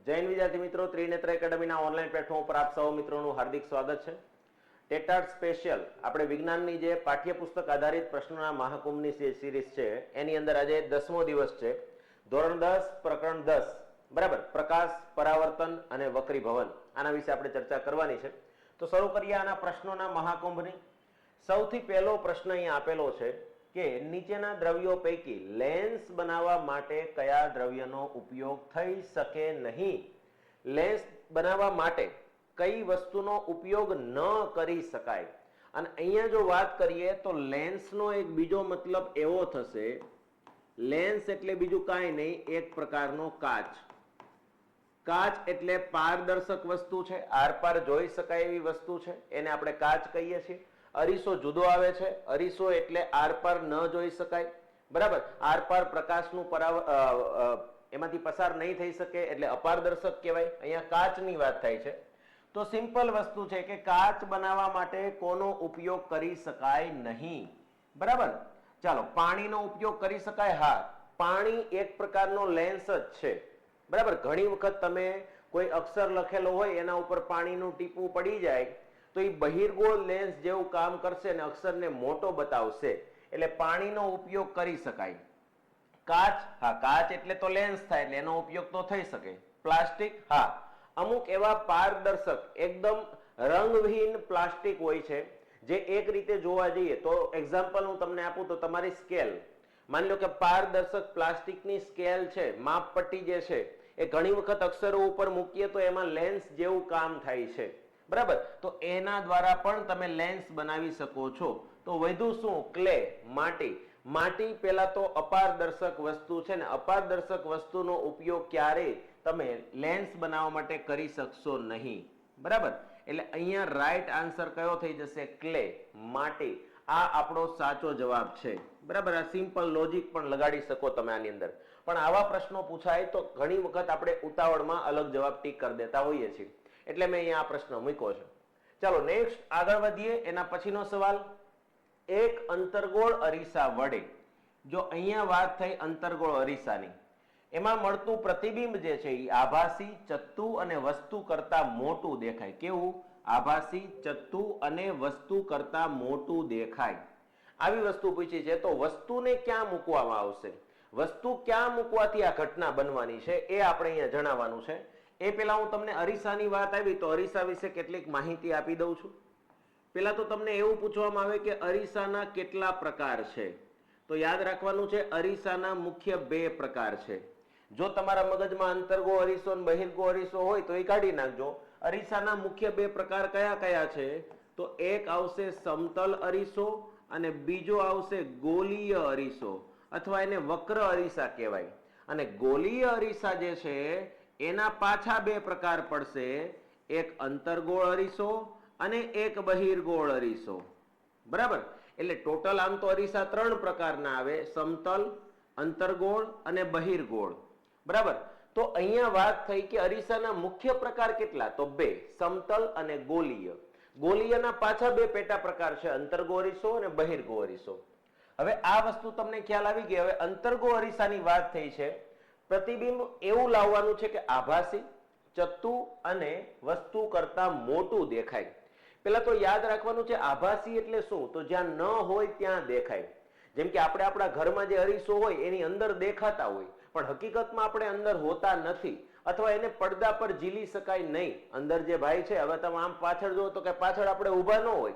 જૈન વિદ્યાર્થી મિત્રો, Trinetra એકેડમીના online platform પર આપ સૌ મિત્રોનું હાર્દિક સ્વાગત છે. ટેટાટ સ્પેશિયલ આપણે વિજ્ઞાનની જે પાઠ્યપુસ્તક આધારિત પ્રશ્નોના મહાકુંભની જે સિરીઝ છે એની અંદર આજે 10મો દિવસ છે. ધોરણ 10 પ્રકરણ 10 બરાબર, પ્રકાશ, પરાવર્તન અને વક્રીભવન, આના વિશે આપણે ચર્ચા કરવાની છે. તો શરૂ કરીએ આના પ્રશ્નોના મહાકુંભની. સૌથી પહેલો પ્રશ્ન અહીંયા આપેલો છે કે નીચેના દ્રવ્યો પૈકી લેન્સ બનાવવા માટે કયા દ્રવ્યનો ઉપયોગ થઈ શકે નહીં? લેન્સ બનાવવા માટે કઈ વસ્તુનો ઉપયોગ ન કરી શકાય? અને અહીંયા જો વાત કરીએ તો લેન્સનો એક બીજો મતલબ એવો થશે, લેન્સ એટલે બીજું કાંઈ નહીં, એક પ્રકારનો કાચ. કાચ એટલે પારદર્શક વસ્તુ છે, આરપાર જોઈ શકાય એવી વસ્તુ છે, એને આપણે કાચ કહીએ છીએ. અરીસો જુદો આવે છે. અરીસો એટલે આરપાર ન જોઈ શકાય, બરાબર, આરપાર પ્રકાશનું એમાંથી પસાર નહીં થઈ શકે એટલે અપારદર્શક કહેવાય. અહીંયા કાચની વાત થાય છે. તો સિમ્પલ વસ્તુ છે કે કાચ બનાવવા માટે કોનો ઉપયોગ કરી શકાય નહીં? બરાબર. ચાલો, પાણીનો ઉપયોગ કરી શકાય. હા, પાણી એક પ્રકારનો લેન્સ જ છે, બરાબર. ઘણી વખત તમે કોઈ અક્ષર લખેલો હોય એના ઉપર પાણીનું ટીપું પડી જાય તો એ બહિર્ગોળ લેન્સ જેવું કામ કરશે અને અક્ષરને મોટો બતાવશે, એટલે પાણીનો ઉપયોગ કરી શકાય. કાચ, હા, કાચ એટલે તો લેન્સ થાય એટલે એનો ઉપયોગ તો થઈ શકે. પ્લાસ્ટિક, હા, અમુક એવા પારદર્શક એકદમ રંગવિહીન પ્લાસ્ટિક હોય છે જે એક રીતે જોવા જઈએ તો, એક્ઝામ્પલ હું તમને આપું તો તમારી સ્કેલ, માની લો કે પારદર્શક પ્લાસ્ટિકની સ્કેલ છે, માપપટ્ટી જે છે એ ઘણી વખત અક્ષરો ઉપર મૂકીએ તો એમાં લેન્સ જેવું કામ થાય છે, બરાબર. તો એના દ્વારા પણ તમે લેન્સ બનાવી શકો છો. તો વધુ શું? ક્લે, માટી. માટી પેલા તો અપારદર્શક વસ્તુ છે ને, અપારદર્શક વસ્તુનો ઉપયોગ ક્યારેય તમે લેન્સ બનાવવા માટે કરી શકશો નહીં, બરાબર. એટલે અહીંયા રાઈટ આન્સર કયો થઈ જશે? ક્લે, માટી. આ આપણો સાચો જવાબ છે, બરાબર. આ સિમ્પલ લોજિક પણ લગાડી શકો તમે આની અંદર. પણ આવા પ્રશ્નો પૂછાય તો ઘણી વખત આપણે ઉતાવળમાં અલગ જવાબ ટીક કરી દેતા હોઈએ છીએ, એટલે મેં અહીંયા આ પ્રશ્ન મૂક્યો છે. ચાલો નેક્સ્ટ આગળ વધીએ. એના પછીનો સવાલ, એક અંતર્ગોળ અરીસા વડે, જો અહીંયા વાત થઈ અંતર્ગોળ અરીસાની, એમાં મળતું પ્રતિબિંબ જે છે એ આભાસી, ચત્તુ અને વસ્તુ કરતા મોટું દેખાય. કેવું? આભાસી, ચત્તુ અને વસ્તુ કરતા મોટું દેખાય. આવી વસ્તુ પૂછી છે તો વસ્તુને ક્યાં મૂકવામાં આવશે, વસ્તુ ક્યાં મૂકવાથી આ ઘટના બનવાની છે એ આપણે અહીંયા જણાવવાનું છે. એ પેલા હું તમને અરીસાની વાત આવી તો અરીસા વિશે કેટલીક માહિતી આપી દઉં છું. પેલા તો તમને એવું પૂછવામાં આવે કે અરીસાના કેટલા પ્રકાર છે? તો યાદ રાખવાનું છે, અરીસાના મુખ્ય બે પ્રકાર છે. જો તમારા મગજમાં અંતર્ગો અરીસો અને બહિર્ગો અરીસો હોય તો એ કાઢી નાખજો. અરીસાના મુખ્ય બે પ્રકાર કયા કયા છે? તો એક આવશે સમતલ અરીસો અને બીજો આવશે ગોલીય અરીસો, અથવા એને વક્ર અરીસા કહેવાય. અને ગોલીય અરીસા જે છે એના પાછા બે પ્રકાર પડશે, એક અંતર્ગોળ અરીસો અને એક બહિર્ગોળ અરીસો, બરાબર. એટલે ટોટલ આમ તો અરીસા ત્રણ પ્રકારના આવે, સમતલ, અંતર્ગોળ અને બહિર્ગોળ, બરાબર. તો અહીંયા વાત થઈ કે અરીસાના મુખ્ય પ્રકાર કેટલા? તો બે, સમતલ અને ગોલીય. ગોલીયના પાછા બે પેટા પ્રકાર છે, અંતર્ગો અરીસો અને બહિર્ગો અરીસો. હવે આ વસ્તુ તમને ખ્યાલ આવી ગઈ. હવે અંતર્ગો અરીસાની વાત થઈ છે. પ્રતિબિંબ એવું લાવવાનું છે કે આભાસી, ચત્તુ અને વસ્તુ કરતા મોટું દેખાય. પેલા તો યાદ રાખવાનું છે, આભાસી એટલે શું? તો જ્યાં ન હોય ત્યાં દેખાય. જેમ કે આપણે આપણા ઘરમાં જે અરીસો હોય એની અંદર દેખાતા હોય, પણ હકીકતમાં આપણે અંદર હોતા નથી, અથવા એને પડદા પર ઝીલી શકાય નહીં. અંદર જે ભાઈ છે, હવે તમે આમ પાછળ જુઓ તો કે પાછળ આપણે ઊભા ન હોય,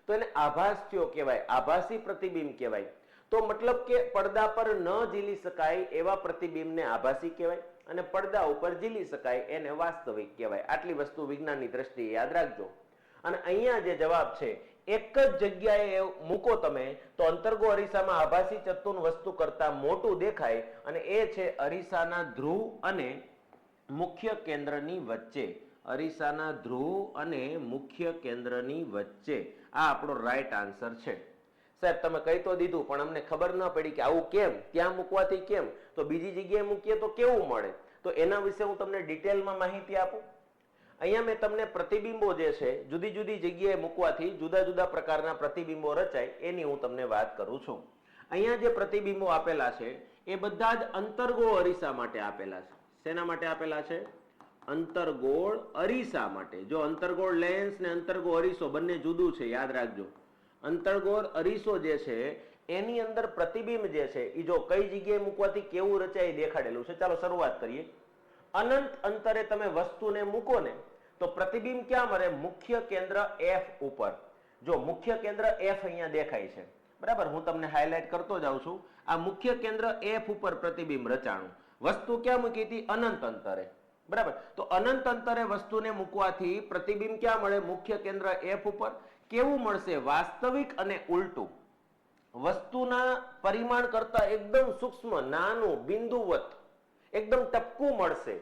તો એને આભાસ્યો કહેવાય, આભાસી પ્રતિબિંબ કહેવાય. તો મતલબ કે પડદા પર ન ઝીલી શકાય એવા પ્રતિબિંબને આભાસી કહેવાય, અને પડદા ઉપર ઝીલી શકાય એને વાસ્તવિક કહેવાય. આટલી વસ્તુ વિજ્ઞાનની દ્રષ્ટિએ યાદ રાખજો. અને અહીંયા જે જવાબ છે એક જ જગ્યાએ મૂકો તમે તો અંતર્ગો અરીસામાં આભાસી, ચત્તુ વસ્તુ કરતા મોટું દેખાય, અને એ છે અરીસાના ધ્રુવ અને મુખ્ય કેન્દ્રની વચ્ચે. અરીસાના ધ્રુવ અને મુખ્ય કેન્દ્રની વચ્ચે. આ આપણો રાઈટ આન્સર છે. સાહેબ તમે કહી તો દીધું પણ અમને ખબર ન પડી કે આવું કેમ, ત્યાં મૂકવાથી કેમ, તો બીજી જગ્યાએ મૂકીએ તો કેવું મળે? તો એના વિશે હું તમને ડિટેલમાં માહિતી આપું. અહીંયા મેં તમને પ્રતિબિંબો જે છે જુદી જુદી જગ્યાએ મૂકવાથી જુદા જુદા પ્રકારના પ્રતિબિંબો રચાય એની હું તમને વાત કરું છું. અહીંયા જે પ્રતિબિંબો આપેલા છે એ બધા જ અંતર્ગો અરીસા માટે આપેલા છે. શેના માટે આપેલા છે? અંતર્ગોળ અરીસા માટે. જો અંતર્ગોળ લેન્સ ને અંતર્ગોળ અરીસો બંને જુદું છે, યાદ રાખજો. અંતર્ગોળ અરીસો જે છે એની અંદર પ્રતિબિંબ જે છે એ જો કઈ જગ્યાએ મૂકવાથી કેવું રચાય દેખાડેલું છે. ચાલો શરૂઆત કરીએ. અનંત અંતરે તમે વસ્તુને મૂકો ને તો પ્રતિબિંબ ક્યાં મળે? મુખ્ય કેન્દ્ર F ઉપર. જો મુખ્ય કેન્દ્ર F અહીંયા દેખાય છે, બરાબર, હું તમને હાઇલાઇટ કરતો જાઉં છું. આ મુખ્ય કેન્દ્ર F ઉપર પ્રતિબિંબ રચાણું. વસ્તુ ક્યાં મૂકી હતી? અનંત અંતરે, બરાબર. તો અનંત અંતરે વસ્તુને મૂકવાથી પ્રતિબિંબ ક્યાં મળે? મુખ્ય કેન્દ્ર F ઉપર. કેવું મળશે? વાસ્તવિક અને ઉલટું. વસ્તુના પરિમાણ કરતા એકદમ સૂક્ષ્મ, નાનું, બિંદુવત, એકદમ ટપકું મળશે.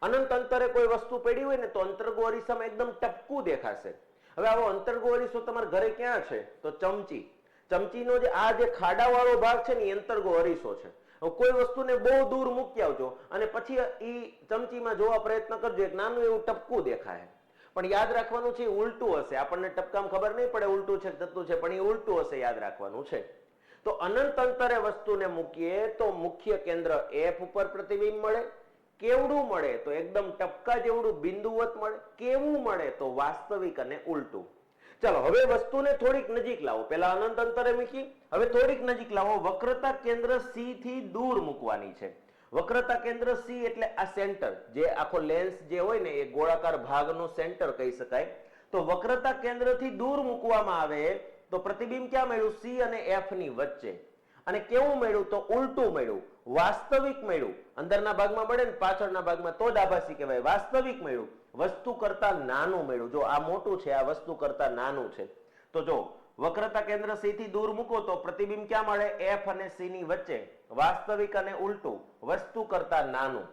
અનંત અંતરે કોઈ વસ્તુ પડી હોય ને તો અંતર્ગો અરીસામાં એકદમ ટપકું દેખાશે. હવે આવો અંતર્ગો અરીસો તમારા ઘરે ક્યાં છે? તો ચમચી. ચમચીનો જે આ જે ખાડાવાળો ભાગ છે ને એ અંતર્ગો અરીસો છે. કોઈ વસ્તુને બહુ દૂર મૂકી આવજો અને પછી ઈ ચમચીમાં જોવા પ્રયત્ન કરજો, એક નાનું એવું ટપકું દેખાય. પણ યાદ રાખવાનું છે ઉલટું હશે. આપણને ટપકામ ખબર નહીં પડે ઉલટું છે થતું છે, પણ એ ઉલટું હશે, યાદ રાખવાનું છે. તો અનંત અંતરે વસ્તુને મૂકીએ તો મુખ્ય કેન્દ્ર F ઉપર પ્રતિબિંબ મળે. કેવડું મળે? તો એકદમ ટપકા જેવડું બિંદુવત મળે. કેવું મળે? તો વાસ્તવિક અને ઉલટું. ચાલો હવે વસ્તુને થોડીક નજીક લાવો. પહેલા અનંત અંતરે મૂકી, હવે થોડીક નજીક લાવો. વક્રતા કેન્દ્ર C થી દૂર મૂકવાની છે. વક્રતા કેન્દ્ર C એટલે આ સેન્ટર, જે આખો લેન્સ જે હોય ને એ ગોળાકાર ભાગનું સેન્ટર કહી શકાય. તો વક્રતા કેન્દ્રથી દૂર મૂકવામાં આવે તો પ્રતિબિંબ ક્યાં મળ્યું? C અને F ની વચ્ચે. અને કેવું મળ્યું? તો ઉલટું મળ્યું, વાસ્તવિક મળ્યું. અંદરના ભાગમાં મળે ને પાછળના ભાગમાં તો જ આભાસી કહેવાય. વાસ્તવિક મળ્યું, વસ્તુ કરતા નાનું મળ્યું. જો આ મોટું છે, આ વસ્તુ કરતા નાનું છે. તો જો વક્રતા કેન્દ્ર C થી દૂર મૂકો તો પ્રતિબિંબ ક્યાં મળે? F અને C ની વચ્ચે. વાસ્તવિક અને ઉલટું, વસ્તુ કરતા નાનું.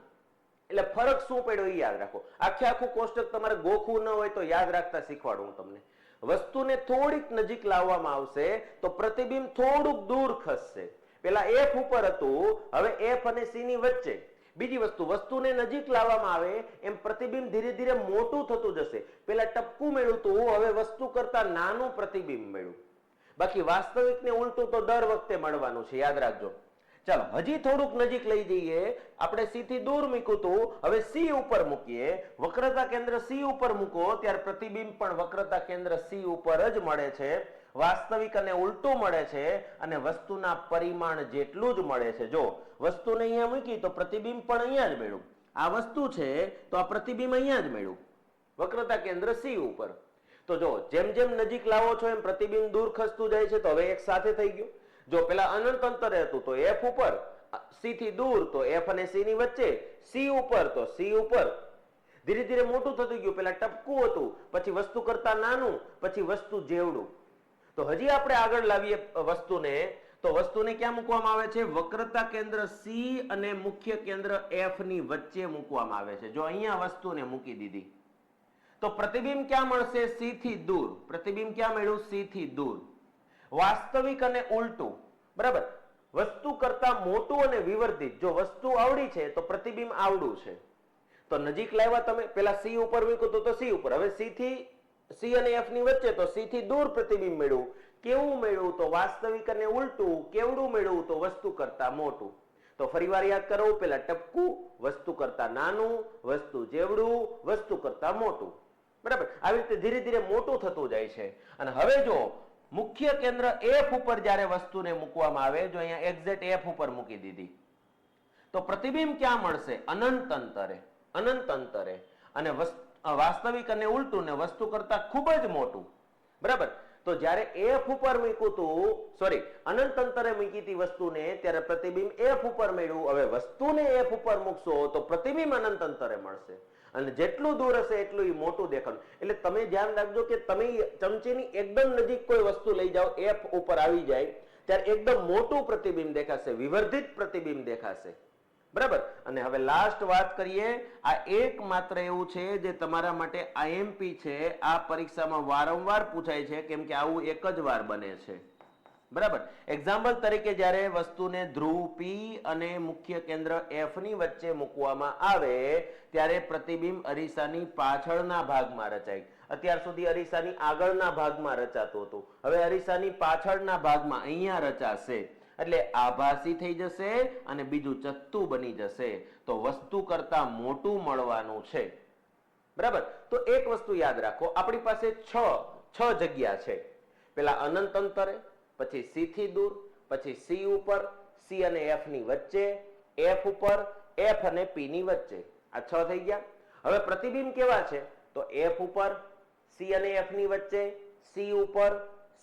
એટલે ફરક શું પડ્યો એ યાદ રાખો. આખે આખું કોષ્ટક તમારે ગોખવું ન હોય તો યાદ રાખતા શીખવાડું હું તમને. વસ્તુને થોડીક નજીક લાવવામાં આવશે તો પ્રતિબિંબ થોડુંક દૂર ખસશે. પેલા F ઉપર હતું, હવે F અને C ની વચ્ચે. બીજી વસ્તુ, વસ્તુને નજીક લાવવામાં આવે એમ પ્રતિબિંબ ધીરે ધીરે મોટું થતું જશે. પેલા ટપકું મળ્યું હતું, હવે વસ્તુ કરતા નાનું પ્રતિબિંબ મળ્યું. બાકી વાસ્તવિક ને ઉલટું તો દર વખતે મળવાનું છે, યાદ રાખજો. ચાલો હજી થોડુંક નજીક લઈ જઈએ. આપણે C થી દૂર મૂક્યું હતું, હવે C ઉપર મૂકીએ. વક્રતા કેન્દ્ર C ઉપર મૂકો ત્યારે પ્રતિબિંબ પણ વક્રતા કેન્દ્ર C ઉપર જ મળે છે. વાસ્તવિક અને ઉલટું મળે છે અને વસ્તુના પરિમાણ જેટલું જ મળે છે. જો વસ્તુને અહીંયા મૂકી તો પ્રતિબિંબ પણ અહીંયા જ મળ્યું. આ વસ્તુ છે તો આ પ્રતિબિંબ અહીંયા જ મળ્યું, વક્રતા કેન્દ્ર C ઉપર. તો જો જેમ જેમ નજીક લાવો છો એમ પ્રતિબિંબ દૂર ખસતું જાય છે. તો હવે એક સાથે થઈ ગયું. જો પેલા અનંત અંતરે હતું તો F ઉપર, C થી દૂર તો F અને C ની વચ્ચે, C ઉપર તો C ઉપર. ધીરે ધીરે મોટું થતું ગયું. પેલા ટપકું હતું, પછી વસ્તુ કરતા નાનું, પછી વસ્તુ જેવડું. તો હજી આપણે આગળ લાવીએ વસ્તુને, તો વસ્તુને ક્યાં મૂકવામાં આવે છે? વક્રતા કેન્દ્ર C અને મુખ્ય કેન્દ્ર F ની વચ્ચે મૂકવામાં આવે છે. જો અહીંયા વસ્તુને મૂકી દીધી તો પ્રતિબિંબ ક્યાં મળશે? C થી દૂર. પ્રતિબિંબ ક્યાં મળ્યું? C થી દૂર. વાસ્તવિક અને ઉલટું, બરાબર. વસ્તુ કરતા મોટું અને વિવર્ધિત. જો વસ્તુ આવડી છે તો પ્રતિબિંબ આવડું છે. તો નજીક લાવ્યા તમે, પેલા C ઉપર મૂક્યું તો C ઉપર. હવે C અને F ની વચ્ચે તો C થી દૂર પ્રતિબિંબ મળ્યું. કેવું મળ્યું? તો વાસ્તવિક અને ઉલટું. કેવડું મળ્યું? તો વસ્તુ કરતા મોટું. તો ફરીવાર યાદ કરો. પેલા ટપકું, વસ્તુ કરતા નાનું, વસ્તુ જેવડું, વસ્તુ કરતા મોટું, બરાબર. આવી રીતે ધીરે ધીરે મોટું થતું જાય છે. અને હવે જો મુખ્ય કેન્દ્ર F ઉપર જ્યારે વસ્તુને મૂકવામાં આવે, જો અહીંયા એક્ઝેક્ટ F ઉપર મૂકી દીધી તો પ્રતિબિંબ ક્યાં મળશે? અનંત અંતરે. અનંત અંતરે. અને વાસ્તવિક અને ઉલટું ને વસ્તુ કરતા ખૂબ જ મોટું, બરાબર. તો જ્યારે F ઉપર મૂક્યું હતું, સોરી, અનંત અંતરે મૂકી હતી વસ્તુને, ત્યારે પ્રતિબિંબ F ઉપર મળ્યું. હવે વસ્તુને F ઉપર મૂકશો તો પ્રતિબિંબ અનંત અંતરે મળશે. અને જેટલું દૂર હશે એટલું મોટું દેખાનું. એટલે તમે ધ્યાન રાખજો કે તમે ચમચીની એકદમ નજીક કોઈ વસ્તુ લઈ જાઓ, F ઉપર આવી જાય ત્યારે એકદમ મોટું પ્રતિબિંબ દેખાશે, વિવર્ધિત પ્રતિબિંબ દેખાશે, બરાબર. અને હવે લાસ્ટ વાત કરીએ. આ એકમાત્ર એવું છે જે તમારા માટે IMP છે. આ પરીક્ષામાં વારંવાર પૂછાય છે, કેમ કે આવું એક જ વાર બને છે, બરાબર. એક્ઝામ્પલ તરીકે જ્યારે વસ્તુને ધ્રુવ P અને મુખ્ય કેન્દ્ર F ની વચ્ચે મૂકવામાં આવે ત્યારે પ્રતિબિંબ અરીસાની પાછળના ભાગમાં રચાય. અત્યાર સુધી અરીસાની આગળના ભાગમાં રચાતું હતું, હવે અરીસાની પાછળના ભાગમાં અહીંયા રચાશે. એટલે આભાસી થઈ જશે અને બીજું ચત્તુ બની જશે. તો વસ્તુ કરતા મોટું મળવાનું છે. બરાબર. તો એક વસ્તુ યાદ રાખો, આપણી પાસે છ જગ્યા છે. પેલા અનંત અંતરે, પછી સી થી દૂર, પછી સી ઉપર, સી અને એફ ની વચ્ચે, એફ ઉપર, એફ અને પી ની વચ્ચે. આ 6 થઈ ગયા. હવે પ્રતિબિંબ કેવા છે? તો એફ ઉપર, સી અને એફ ની વચ્ચે, સી ઉપર,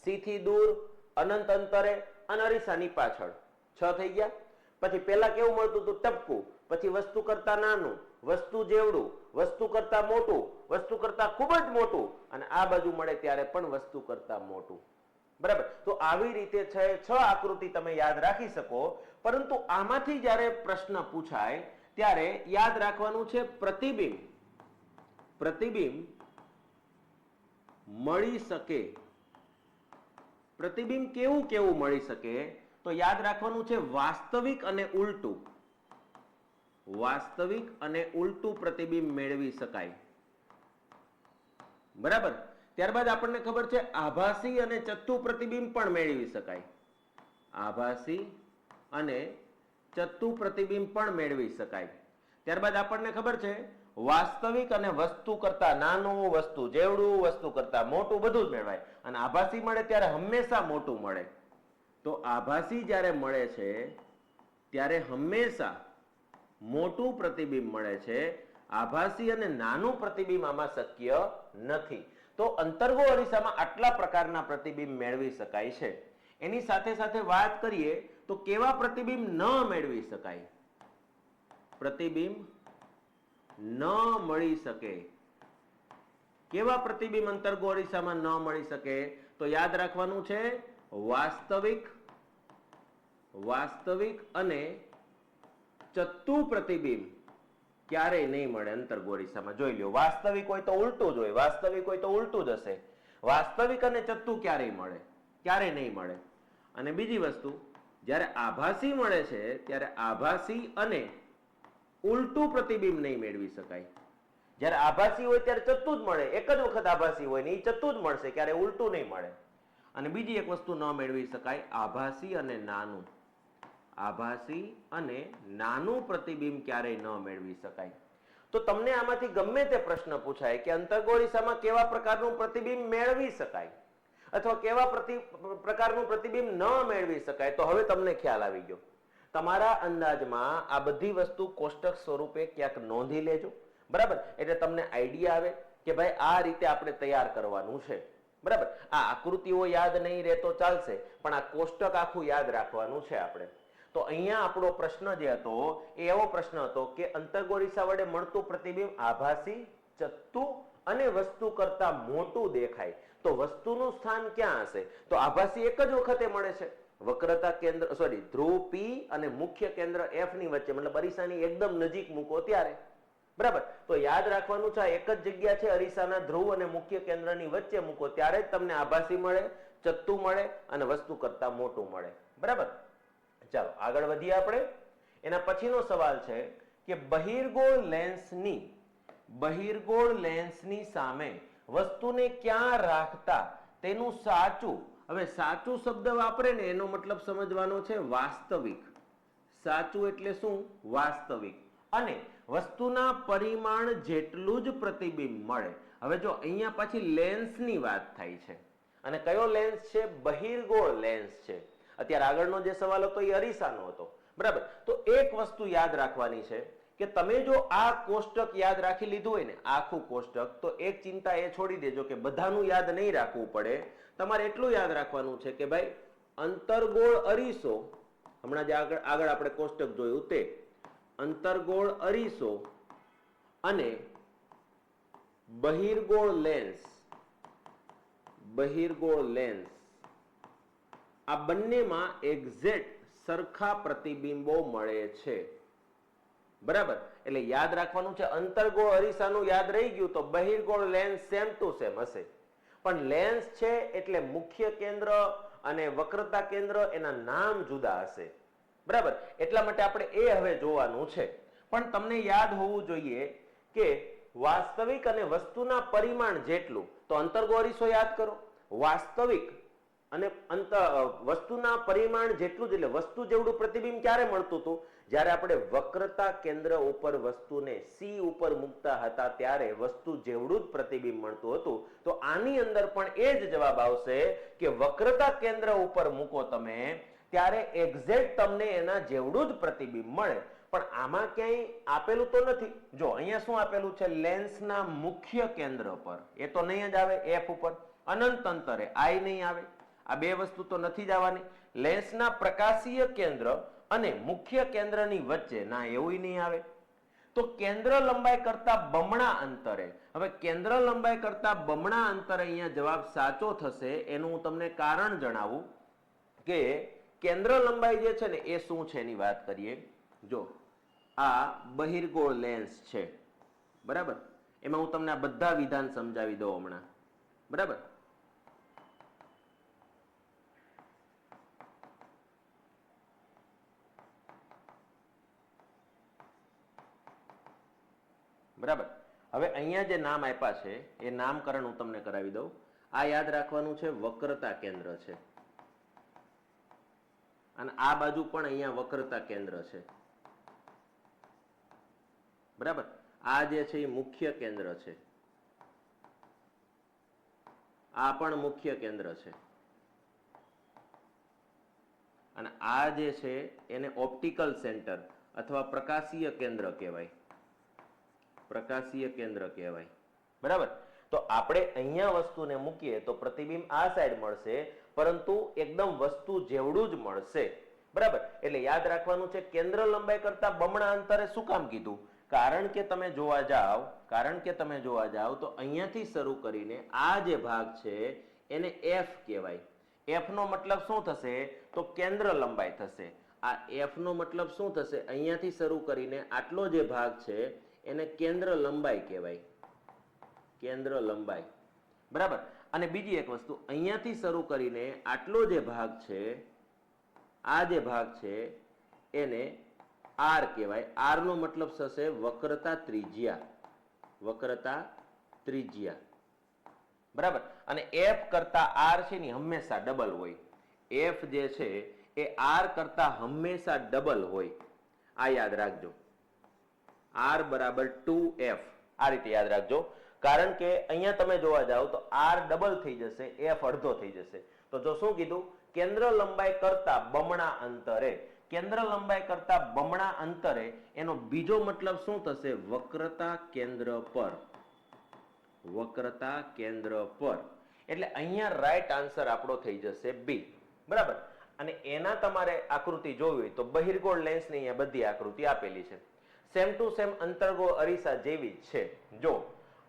સી થી દૂર, અનંત અંતરે અને અરીસાની પાછળ. 6 થઈ ગયા. પછી પેલા કેવું મળતું હતું? ટપકું, પછી વસ્તુ કરતા નાનું, વસ્તુ જેવડું, વસ્તુ કરતા મોટું, વસ્તુ કરતા ખૂબ જ મોટું, અને આ બાજુ મળે ત્યારે પણ વસ્તુ કરતા મોટું. બરાબર. તો આવી રીતે 6 આકૃતિ તમે યાદ રાખી શકો. પરંતુ આમાંથી જ્યારે પ્રશ્ન પૂછાય ત્યારે યાદ રાખવાનું છે પ્રતિબિંબ મળી શકે. પ્રતિબિંબ કેવું કેવું મળી શકે? તો યાદ રાખવાનું છે વાસ્તવિક અને ઉલટું. વાસ્તવિક અને ઉલટું પ્રતિબિંબ મેળવી શકાય. બરાબર. ત્યારબાદ આપણને ખબર છે આભાસી અને ચત્તુ પ્રતિબિંબ પણ મેળવી શકાય. આભાસી અને ચત્તુ પ્રતિબિંબ પણ મેળવી શકાય. ત્યારબાદ આપણને ખબર છે વાસ્તવિક અને વસ્તુ કરતા નાનું, વસ્તુ જેવડું, વસ્તુ કરતા મોટું બધું જ મેળવાય. અને આભાસી મળે ત્યારે હંમેશા મોટું મળે. તો આભાસી જ્યારે મળે છે ત્યારે હંમેશા મોટું પ્રતિબિંબ મળે છે. આભાસી અને નાનું પ્રતિબિંબ આમાં શક્ય નથી. તો અંતર્ગો અરીસામાં આટલા પ્રકારના પ્રતિબિંબ મેળવી શકાય છે. એની સાથે સાથે વાત કરીએ તો કેવા પ્રતિબિંબ ન મેળવી શકાય? પ્રતિબિંબ ન મળી શકે. કેવા પ્રતિબિંબ અંતર્ગો અરીસામાં ન મળી શકે? તો યાદ રાખવાનું છે વાસ્તવિક અને ચત્તુ પ્રતિબિંબ ક્યારેય નહીં મળે અંતર્ગો અરીસામાં. જોઈ લો, વાસ્તવિક હોય તો ઉલટું જ હોય, વાસ્તવિક હોય તો ઉલટું જ હશે. વાસ્તવિક અને ચત્તુ ક્યારેય મળે? ક્યારેય નહીં મળે. અને બીજી વસ્તુ, જ્યારે આભાસી મળે છે ત્યારે આભાસી અને ઉલટું પ્રતિબિંબ નહીં મેળવી શકાય. જ્યારે આભાસી હોય ત્યારે ચત્તુ જ મળે. એક જ વખત આભાસી હોય ને એ ચત્તુ જ મળશે, ક્યારે ઉલટું નહીં મળે. અને બીજી એક વસ્તુ ન મેળવી શકાય, આભાસી અને નાનું. આભાસી અને નાનું પ્રતિબિંબ ક્યારેય ન મેળવી શકાય. તો તમને આમાંથી ગમે તે પ્રશ્ન પૂછાય કે અંતર્ગો અરીસામાં કેવા પ્રકારનું પ્રતિબિંબ મેળવી શકાય અથવા કેવા પ્રકારનું પ્રતિબિંબ ન મેળવી શકાય, તો હવે તમને ખ્યાલ આવી ગયો. તમારા અંદાજમાં આ બધી વસ્તુ કોષ્ટક સ્વરૂપે ક્યાંક નોંધી લેજો. બરાબર. એટલે તમને આઈડિયા આવે કે ભાઈ આ રીતે આપણે તૈયાર કરવાનું છે. બરાબર. આ આકૃતિઓ યાદ નહીં રહે તો ચાલશે, પણ આ કોષ્ટક આખું યાદ રાખવાનું છે આપણે. તો અહીંયા આપણો પ્રશ્ન જે હતો એ એવો પ્રશ્ન હતો કે અંતર્ગો અરીસા વડે મળતું પ્રતિબિંબ આભાસી, ચત્તુ અને વસ્તુ કરતા મોટું દેખાય તો વસ્તુનું સ્થાન ક્યાં હશે? તો આભાસી એક જ વખતે મળે છે. વક્રતા કેન્દ્ર ધ્રુવ P અને મુખ્ય કેન્દ્ર F ની વચ્ચે, મતલબ અરીસાની એકદમ નજીક મૂકો ત્યારે. બરાબર. તો યાદ રાખવાનું છે એક જ જગ્યા છે, અરીસાના ધ્રુવ અને મુખ્ય કેન્દ્રની વચ્ચે મૂકો ત્યારે જ તમને આભાસી મળે, ચત્તુ મળે અને વસ્તુ કરતા મોટું મળે. બરાબર. ચાલો આગળ વધીએ આપણે. એના પછીનો સવાલ છે કે બહિર્ગોળ લેન્સની સામે વસ્તુને ક્યાં રાખતા તેનું સાચું. હવે સાચું શબ્દ વાપરે ને એનો મતલબ સમજવાનો છે વાસ્તવિક. સાચું એટલે શું? વાસ્તવિક. અને વસ્તુના પરિમાણ જેટલું જ પ્રતિબિંબ મળે. હવે જો અહીંયા પાછી લેન્સની વાત થાય છે, અને કયો લેન્સ છે? બહિર્ગોળ લેન્સ છે. અત્યારે આગળનો જે સવાલ હતો એ અરીસાનો હતો. બરાબર. તો એક વસ્તુ યાદ રાખવાની છે કે તમે જો આ કોષ્ટક યાદ રાખી લીધું હોય ને, આખું કોષ્ટક, તો એક ચિંતા એ છોડી દેજો કે બધાનું યાદ નહીં રાખવું પડે. તમારે એટલું યાદ રાખવાનું છે કે ભાઈ અંતર્ગોળ અરીસો, હમણાં જે આગળ આપણે કોષ્ટક જોયું તે અંતર્ગોળ અરીસો અને બહિર્ગોળ લેન્સ આ બંનેમાં એક્ઝેક્ટ સરખા પ્રતિબિંબો મળે છે. બરાબર. એટલે યાદ રાખવાનું છે અંતર્ગોળ અરીસાનું યાદ રહી ગયું તો બહિર્ગોળ લેન્સ સેમ ટુ સેમ હશે. પણ લેન્સ છે એટલે મુખ્ય કેન્દ્ર અને વક્રતા કેન્દ્ર એના નામ જુદા હશે. બરાબર. એટલા માટે આપણે એ હવે જોવાનું છે. પણ તમને યાદ હોવું જોઈએ કે વાસ્તવિક અને વસ્તુના પરિમાણ જેટલું, તો અંતર્ગો અરીસો યાદ કરો. વાસ્તવિક અને વસ્તુના પરિમાણ જેટલું જ, એટલે વસ્તુ જેવડું પ્રતિબિંબ ક્યારે મળતું હતું? જ્યારે આપણે વક્રતા કેન્દ્ર ઉપર વસ્તુને સી ઉપર મૂકતા હતા ત્યારે વસ્તુ જેવડું જ પ્રતિબિંબ મળતું હતું. તો આની અંદર પણ એ જ જવાબ આવશે કે વક્રતા કેન્દ્ર ઉપર મૂકો તમે ત્યારે એક્ઝેક્ટ તમને એના જેવડું જ પ્રતિબિંબ મળે. પણ આમાં ક્યાંય આપેલું તો નથી. જો અહીંયા શું આપેલું છે, લેન્સના મુખ્ય કેન્દ્ર પર, એ તો નહીં જ આવે. એફ ઉપર અનંત અંતરે આઈ નહીં આવે. આ બે વસ્તુ તો નથી જ આવવાની. લેન્સના પ્રકાશીય કેન્દ્ર અને મુખ્ય કેન્દ્રની વચ્ચે ના, એવું નહીં આવે. તો કેન્દ્ર લંબાઈ કરતા બમણા અંતરે, હવે કેન્દ્ર લંબાઈ કરતા બમણા અંતરે અહીંયા જવાબ સાચો થશે. એનું હું તમને કારણ જણાવું કે કેન્દ્ર લંબાઈ જે છે ને એ શું છે એની વાત કરીએ. જો આ બહિર્ગોળ લેન્સ છે, બરાબર. એમાં હું તમને આ બધા વિધાન સમજાવી દઉં હમણાં, બરાબર. બરાબર. હવે અહીંયા જે નામ આપ્યા છે એ નામકરણ હું તમને કરાવી દઉં. આ યાદ રાખવાનું છે, વક્રતા કેન્દ્ર છે. અને આ બાજુ પણ અહીંયા વક્રતા કેન્દ્ર છે, બરાબર. આ જે છે એ મુખ્ય કેન્દ્ર છે, આ પણ મુખ્ય કેન્દ્ર છે. અને આ જે છે એને ઓપ્ટિકલ સેન્ટર અથવા પ્રકાશીય કેન્દ્ર કહેવાય. પ્રકાશીય કેન્દ્ર કહેવાય, બરાબર. તો આપણે અહીંયા વસ્તુને મૂકીએ તો પ્રતિબિંબ આ સાઈડ મળશે, પરંતુ એકદમ વસ્તુ જેવડું જ મળશે, બરાબર. એટલે યાદ રાખવાનું છે કેન્દ્ર લંબાઈ કરતા બમણા અંતરે શું કામ કીધું? કારણ કે તમે જોવા જાઓ તો અહીંયાથી શરૂ કરીને આ જે ભાગ છે એને એફ કહેવાય. એફ નો મતલબ શું થશે? તો કેન્દ્ર લંબાઈ થશે. આ એફ નો મતલબ શું થશે? અહીંયાથી શરૂ કરીને આટલો જે ભાગ છે એને કેન્દ્ર લંબાઈ કહેવાય. કેન્દ્ર લંબાઈ, બરાબર. અને બીજી એક વસ્તુ, અહીંયાથી શરૂ કરીને આટલો જે ભાગ છે, આ જે ભાગ છે એને આર કહેવાય. આર નો મતલબ થશે વક્રતા ત્રિજ્યા. વક્રતા ત્રિજ્યા, બરાબર. અને એફ કરતા આર છે ને હંમેશા ડબલ હોય. એફ જે છે એ આર કરતા હંમેશા ડબલ હોય. આ યાદ રાખજો. આર બરાબર 2f, આ રીતે યાદ રાખજો. કારણ કે અહીંયા તમે જોવા જાઓ તો આર ડબલ થઈ જશે, એફ અડધો થઈ જશે. તો જો શું કીધું? કેન્દ્ર લંબાઈ કરતા બમણા અંતરે. કેન્દ્ર લંબાઈ કરતા બમણા અંતરે એનો બીજો મતલબ શું થશે? વક્રતા કેન્દ્ર પર. વક્રતા કેન્દ્ર પર. એટલે અહીંયા રાઈટ આન્સર આપણો થઈ જશે બી, બરાબર. અને એના તમારે આકૃતિ જોવી હોય તો બહિર્ગોળ લેન્સની અહીંયા બધી આકૃતિ આપેલી છે. સેમ ટુ સેમ અંતર્ગોળ અરીસા જેવી જ છે. જો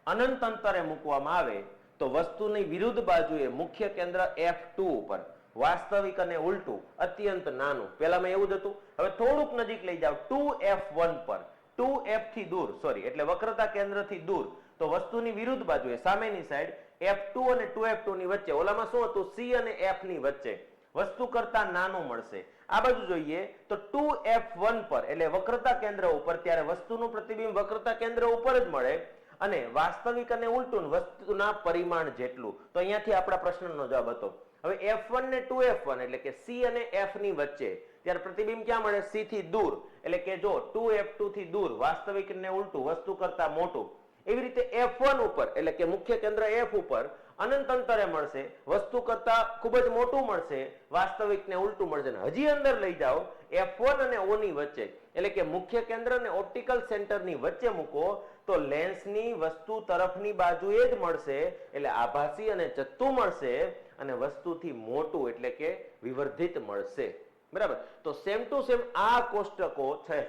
અનંત અંતરે મૂકવામાં આવે તો વસ્તુની વિરુદ્ધ બાજુએ મુખ્ય કેન્દ્ર F2 ઉપર, વાસ્તવિક અને ઉલટું અત્યંત નાનું. પેલામાં એવું જ હતું. હવે થોડુંક નજીક લઈ જાઓ 2F1 પર, 2F થી દૂર, સોરી, એટલે વક્રતા કેન્દ્રથી દૂર. તો વસ્તુની વિરુદ્ધ બાજુએ સામેની સાઈડ F2 અને 2F2 ની વચ્ચે, ઓલામાં શું હતું? C અને F ની વચ્ચે વસ્તુ કરતા નાનું મળશે. આ બાજુ જોઈએ તો 2F1 પર, એટલે વક્રતા કેન્દ્ર ઉપર, ત્યારે વસ્તુનું પ્રતિબિંબ વક્રતા કેન્દ્ર ઉપર જ મળે અને વાસ્તવિક અને ઉલટું વસ્તુના પરિમાણ જેટલું. તો અહીંયાથી આપણા પ્રશ્નનો જવાબ હતો. હવે F1 ને 2F1 એટલે કે C અને F ની વચ્ચે, ત્યારે પ્રતિબિંબ ક્યાં મળે? C થી દૂર. એટલે કે જો 2F2 થી દૂર, વાસ્તવિક ને ઉલટું, વસ્તુ કરતા મોટું. એવી રીતે F1 ઉપર, એટલે કે મુખ્ય કેન્દ્ર F ઉપર અનંત અંતરે મળશે, વસ્તુ કરતા ખૂબ જ મોટું મળશે, વાસ્તવિક ને ઉલટું મળશે. હજી અંદર લઈ જાઓ F1 અને O ની વચ્ચે, એટલે કે મુખ્ય કેન્દ્ર અને ઓપ્ટિકલ સેન્ટરની વચ્ચે મૂકો તો લેન્સની વસ્તુ તરફની બાજુએ જ મળશે, એટલે આભાસી અને ચત્તુ મળશે, અને વસ્તુથી મોટું એટલે કે વિવર્ધિત મળશે, બરાબર. તો સેમ ટુ સેમ આ કોષ્ટકો છે,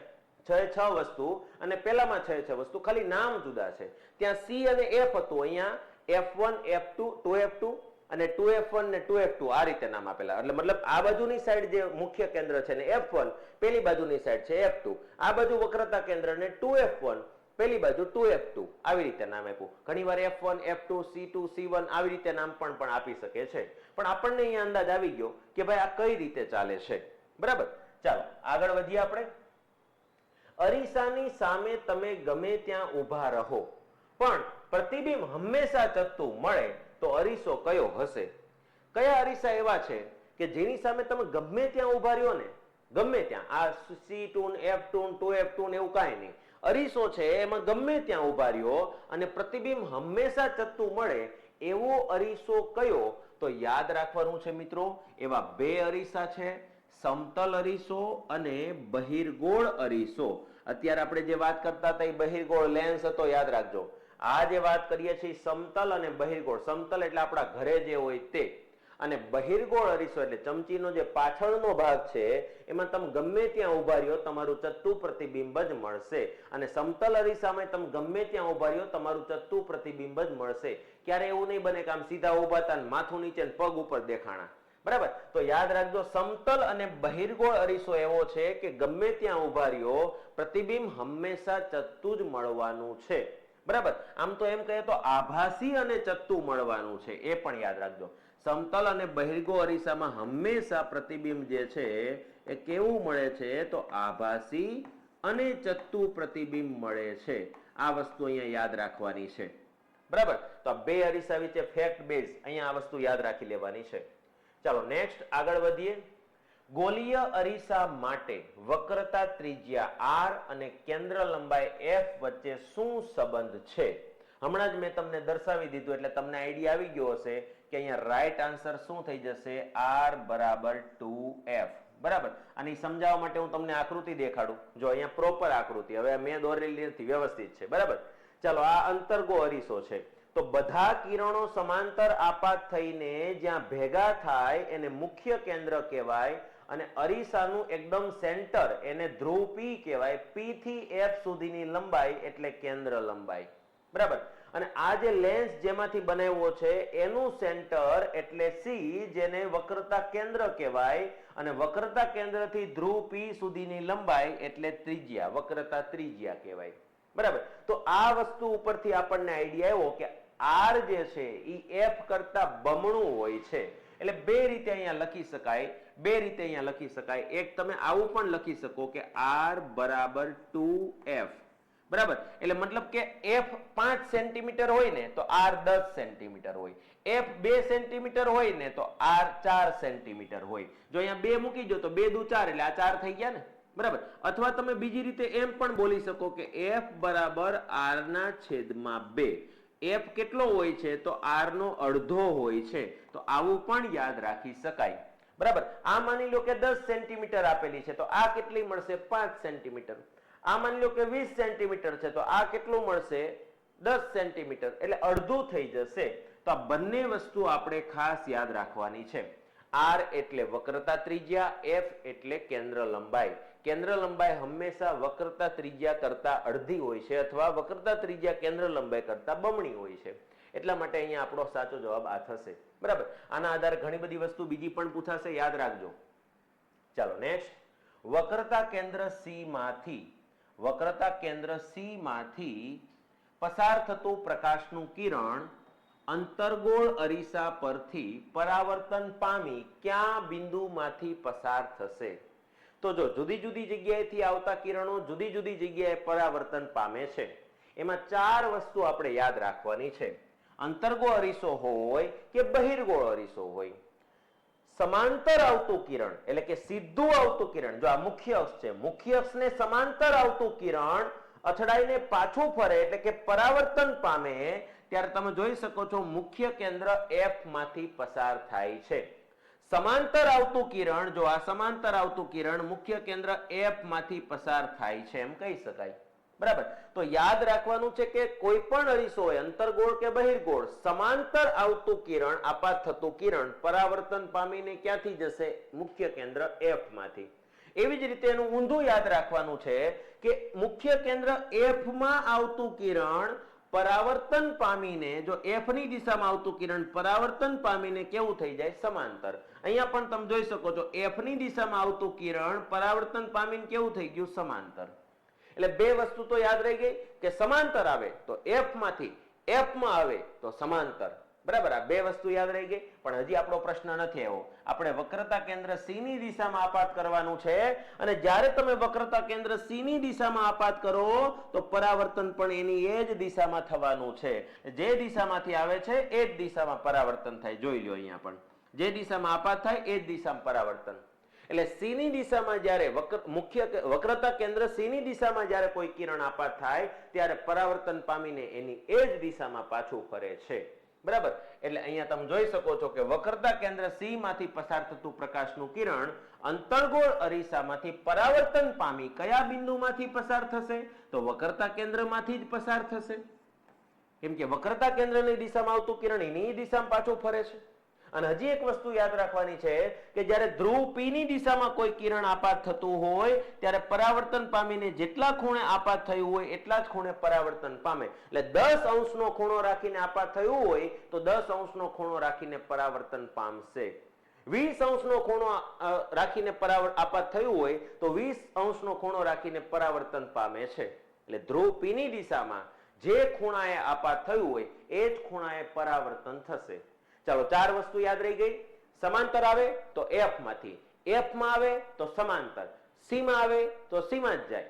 6 વસ્તુ, અને પેલામાં 6 વસ્તુ, ખાલી નામ જુદા છે. ત્યાં C અને F હતું, અહીંયા F1, F2, 2F2 અને 2F1 ને 2F2 આ રીતે નામ આપેલા. એટલે મતલબ આ બાજુની સાઈડ જે મુખ્ય કેન્દ્ર છે ને F1, પેલી બાજુની સાઈડ છે F2, આ બાજુ વક્રતા કેન્દ્ર ને 2F1, પેલી બાજુ 2F2, આવી રીતે નામ આપ્યું. ઘણીવાર F1, F2, C2, C1 આવી રીતે નામ પણ આપી શકે છે. પણ આપણને અહીંયા અંદાજ આવી ગયો કે ભાઈ આ કઈ રીતે ચાલે છે, બરાબર. ચાલો આગળ વધીએ આપણે. અરીસાની સામે તમે ગમે ત્યાં ઊભા રહો પણ પ્રતિબિંબ હંમેશા ચત્તું મળે તો અરીસો કયો હશે? કયા અરીસા એવા છે કે જેની સામે તમે ગમે ત્યાં ઊભા રહ્યો ને, ગમે ત્યાં, આ C2 F2 2F2 એવું કાંઈ નહીં, અરીસો છે એમાં ગમે ત્યાં ઉભા રહ્યો અને પ્રતિબિંબ હંમેશા ચત્તુ મળે એવો અરીસો કયો? તો યાદ રાખવાનું છે મિત્રો, એવા બે અરીસા છે, સમતલ અરીસો અને બહિર્ગોળ અરીસો. અત્યારે આપણે જે વાત કરતા હતા એ બહિર્ગોળ લેન્સ હતો, યાદ રાખજો. આ જે વાત કરીએ છીએ સમતલ અને બહિર્ગોળ. સમતલ એટલે આપણા ઘરે જે હોય તે, અને બહિર્ગોળ અરીસો એટલે ચમચીનો જે પાછળનો ભાગ છે એમાં તમે ગમે ત્યાં ઉભા રહ્યો તમારું ચત્તુ પ્રતિબિંબ જ મળશે. અને સમતલ અરીસામાં તમે ગમે ત્યાં ઉભા રહ્યો તમારું ચત્તુ પ્રતિબિંબ જ મળશે. ક્યારે એવું નહીં બને કે આમ સીધા ઉભા હતા ને માથું નીચે પગ ઉપર દેખાણા. બરાબર, તો યાદ રાખજો, સમતલ અને બહિર્ગોળ અરીસો એવો છે કે ગમે ત્યાં ઉભા રહ્યો પ્રતિબિંબ હંમેશા ચત્તુ જ મળવાનું છે. બરાબર, આમ તો એમ કહીએ તો આભાસી અને ચત્તુ મળવાનું છે, એ પણ યાદ રાખજો. સમતલ અને બહિર્ગોળ અરીસામાં હંમેશા પ્રતિબિંબ જે છે એ કેવું મળે છે? તો આભાસી અને ચત્તુ પ્રતિબિંબ મળે છે. આ વસ્તુ અહીંયા યાદ રાખવાની છે. બરાબર, તો આ બે અરીસા વિશે ફેક્ટ બેઝ અહીંયા આ વસ્તુ યાદ રાખી લેવાની છે. ચાલો નેક્સ્ટ આગળ વધીએ. ગોલીય અરીસા માટે વક્રતા ત્રિજ્યા r અને કેન્દ્ર લંબાઈ f વચ્ચે શું સંબંધ છે? હમણાં જ મેં તમને દર્શાવી દીધું એટલે તમને આઈડિયા આવી ગયો હશે કે અહીંયા રાઈટ આન્સર શું થઈ જશે? r બરાબર 2f. બરાબર, આની સમજાવવા માટે હું તમને આકૃતિ દેખાડું. જો અહીંયા પ્રોપર આકૃતિ, હવે મેં દોરેલી નથી, વ્યવસ્થિત છે. બરાબર, ચાલો આ અંતર્ગો અરીસો છે. તો બધા કિરણો સમાંતર આપાત થઈને જ્યાં ભેગા થાય એને મુખ્ય કેન્દ્ર કહેવાય અને અરીસાનું એકદમ સેન્ટર એને ધ્રુવ P કહેવાય. P થી F સુધીની લંબાઈ એટલે કેન્દ્ર લંબાઈ. બરાબર, અને આ જે લેન્સ જેમાંથી બનાવ્યો છે એનું સેન્ટર એટલે C, જેને વક્રતા કેન્દ્ર કહેવાય, અને વક્રતા કેન્દ્રથી ધ્રુવ P સુધીની લંબાઈ એટલે ત્રિજ્યા, વક્રતા ત્રિજ્યા કહેવાય. બરાબર, તો આ વસ્તુ ઉપરથી આપણને આઈડિયા આવ્યો કે r જે છે એ f કરતા બમણું હોય છે. એટલે બે રીતે અહીંયા લખી શકાય, બે રીતે અહીંયા લખી શકાય. એક તમે આવું પણ લખી શકો કે r બરાબર 2f. બરાબર, એટલે મતલબ કે f 5 સેન્ટીમીટર હોય ને તો r 10 સેન્ટીમીટર હોય, f 2 સેન્ટીમીટર હોય ને તો r 4 સેન્ટીમીટર હોય. જો અહીંયા 2 મૂકી દો તો 2 દુ 4 એટલે આ 4 થઈ ગયા ને. બરાબર, અથવા તમે બીજી રીતે એમ પણ બોલી શકો કે f બરાબર r ના છેદમાં 2. f કેટલો હોય છે? તો r નો અડધો હોય છે. તો આવું પણ યાદ રાખી શકાય. બરાબર, આ માની લો કે 10 સેન્ટીમીટર આપેલી છે તો આ કેટલી મળશે? 5 સેન્ટીમીટર. આ માની લો કે 20 સેન્ટીમીટર છે તો આ કેટલું મળશે? 10 સેન્ટીમીટર, એટલે અડધું થઈ જશે. તો આ બંને વસ્તુ આપણે ખાસ યાદ રાખવાની છે. r એટલે વક્રતા ત્રિજ્યા, f એટલે કેન્દ્ર લંબાઈ. કેન્દ્ર લંબાઈ હંમેશા વક્રતા ત્રિજ્યા કરતા અડધી હોય છે અથવા વક્રતા ત્રિજ્યા કેન્દ્ર લંબાઈ કરતા બમણી હોય છે. એટલા માટે અહીંયા આપણો સાચો જવાબ આ થશે. બરાબર, આના આધારે ઘણી બધી વસ્તુ બીજી પણ પૂછાશે, યાદ રાખજો. ચાલો નેક્સ્ટ. વક્રતા કેન્દ્ર C માંથી પસાર થતું પ્રકાશનું કિરણ અંતર્ગોળ અરીસા પરથી પરાવર્તન પામી ક્યાં બિંદુમાંથી પસાર થશે? તો જો જુદી જુદી જગ્યાએથી આવતા કિરણો જુદી જુદી જગ્યાએ પરાવર્તન પામે છે. એમાં 4 વસ્તુ આપણે યાદ રાખવાની છે. અંતર્ગોળ અરીસો હોય કે બહિર્ગોળ અરીસો હોય, સમાંતર આવતું કિરણ એટલે કે સીધું આવતું કિરણ, જો આ મુખ્ય અક્ષ છે, મુખ્ય અક્ષને સમાંતર આવતું કિરણ અથડાઈને પાછું ફરે એટલે કે પરાવર્તન પામે ત્યારે તમે જોઈ શકો છો મુખ્ય કેન્દ્ર F માંથી પસાર થાય છે. સમાંતર આવતું કિરણ, જો આ સમાંતર આવતું કિરણ મુખ્ય કેન્દ્ર F માંથી પસાર થાય છે એમ કહી શકાય. બરાબર, તો યાદ રાખવાનું છે કે કોઈ પણ અરીસો હોય, અંતર્ગોળ કે બહિર્ગોળ, સમાંતર આવતું કિરણ, આપાત થતું કિરણ પરાવર્તન પામીને ક્યાંથી જશે? મુખ્ય કેન્દ્ર F માંથી. એવી જ રીતે એનું ઊંધું યાદ રાખવાનું છે કે મુખ્ય કેન્દ્ર F માં આવતું કિરણ પરાવર્તન પામીને, જો F ની દિશામાં આવતું કિરણ પરાવર્તન પામીને કેવું થઈ જાય? સમાંતર. અહીંયા પણ તમે જોઈ શકો છો F ની દિશામાં આવતું કિરણ પરાવર્તન પામીને કેવું થઈ ગયું? સમાંતર. એટલે બે વસ્તુ તો યાદ રહી ગઈ કે સમાંતર આવે તો F માંથી F માં આવે તો સમાંતર. બરાબર, આ બે વસ્તુ યાદ રહી ગઈ. પણ હજી આપણો પ્રશ્ન નથી આવ્યો. આપણે વક્રતા કેન્દ્ર C ની દિશામાં આપાત કરવાનું છે અને જ્યારે તમે વક્રતા કેન્દ્ર C ની દિશામાં આપાત કરો તો પરાવર્તન પણ એની એ જ દિશામાં થવાનું છે. જે દિશામાંથી આવે છે એ જ દિશામાં પરાવર્તન થાય. જોઈ લો અહીંયા પણ જે દિશામાં આપાત થાય એ જ દિશામાં પરાવર્તન. એટલે સી ની દિશામાં જ્યારે મુખ્ય વક્રતા કેન્દ્ર સી ની દિશામાં જ્યારે કોઈ કિરણ આપાત થાય ત્યારે પરાવર્તન પામીને એની એ જ દિશામાં પાછું ફરે છે. બરાબર, એટલે અહીંયા તમે જોઈ શકો છો કે વક્રતા કેન્દ્ર સી માંથી પસાર થતું પ્રકાશનું કિરણ અંતર્ગોળ અરીસામાંથી પરાવર્તન પામી કયા બિંદુમાંથી પસાર થશે? તો વક્રતા કેન્દ્રમાંથી જ પસાર થશે, કેમ કે વક્રતા કેન્દ્રની દિશામાં આવતું કિરણ એની દિશામાં પાછું ફરે છે. અને હજી એક વસ્તુ યાદ રાખવાની છે કે જ્યારે ધ્રુવ પી ની દિશામાં કોઈ કિરણ આપાત થતું હોય ત્યારે પરાવર્તન પામીને જેટલા ખૂણે આપાત થયું હોય એટલા જ ખૂણે પરાવર્તન પામે. એટલે 10 અંશનો ખૂણો રાખીને આપાત થયું હોય તો 10 અંશનો ખૂણો રાખીને પરાવર્તન પામશે. 20 અંશનો ખૂણો રાખીને આપાત થયું હોય તો 20 અંશનો ખૂણો રાખીને પરાવર્તન પામે છે. એટલે ધ્રુવ પી ની દિશામાં જે ખૂણાએ આપાત થયું હોય એ જ ખૂણાએ પરાવર્તન થશે. ચાલો, 4 વસ્તુ યાદ રહી ગઈ. સમાંતર આવે તો એફ માંથી, એફ માં આવે તો સમાંતર, સી માં આવે તો સી માં જ જાય.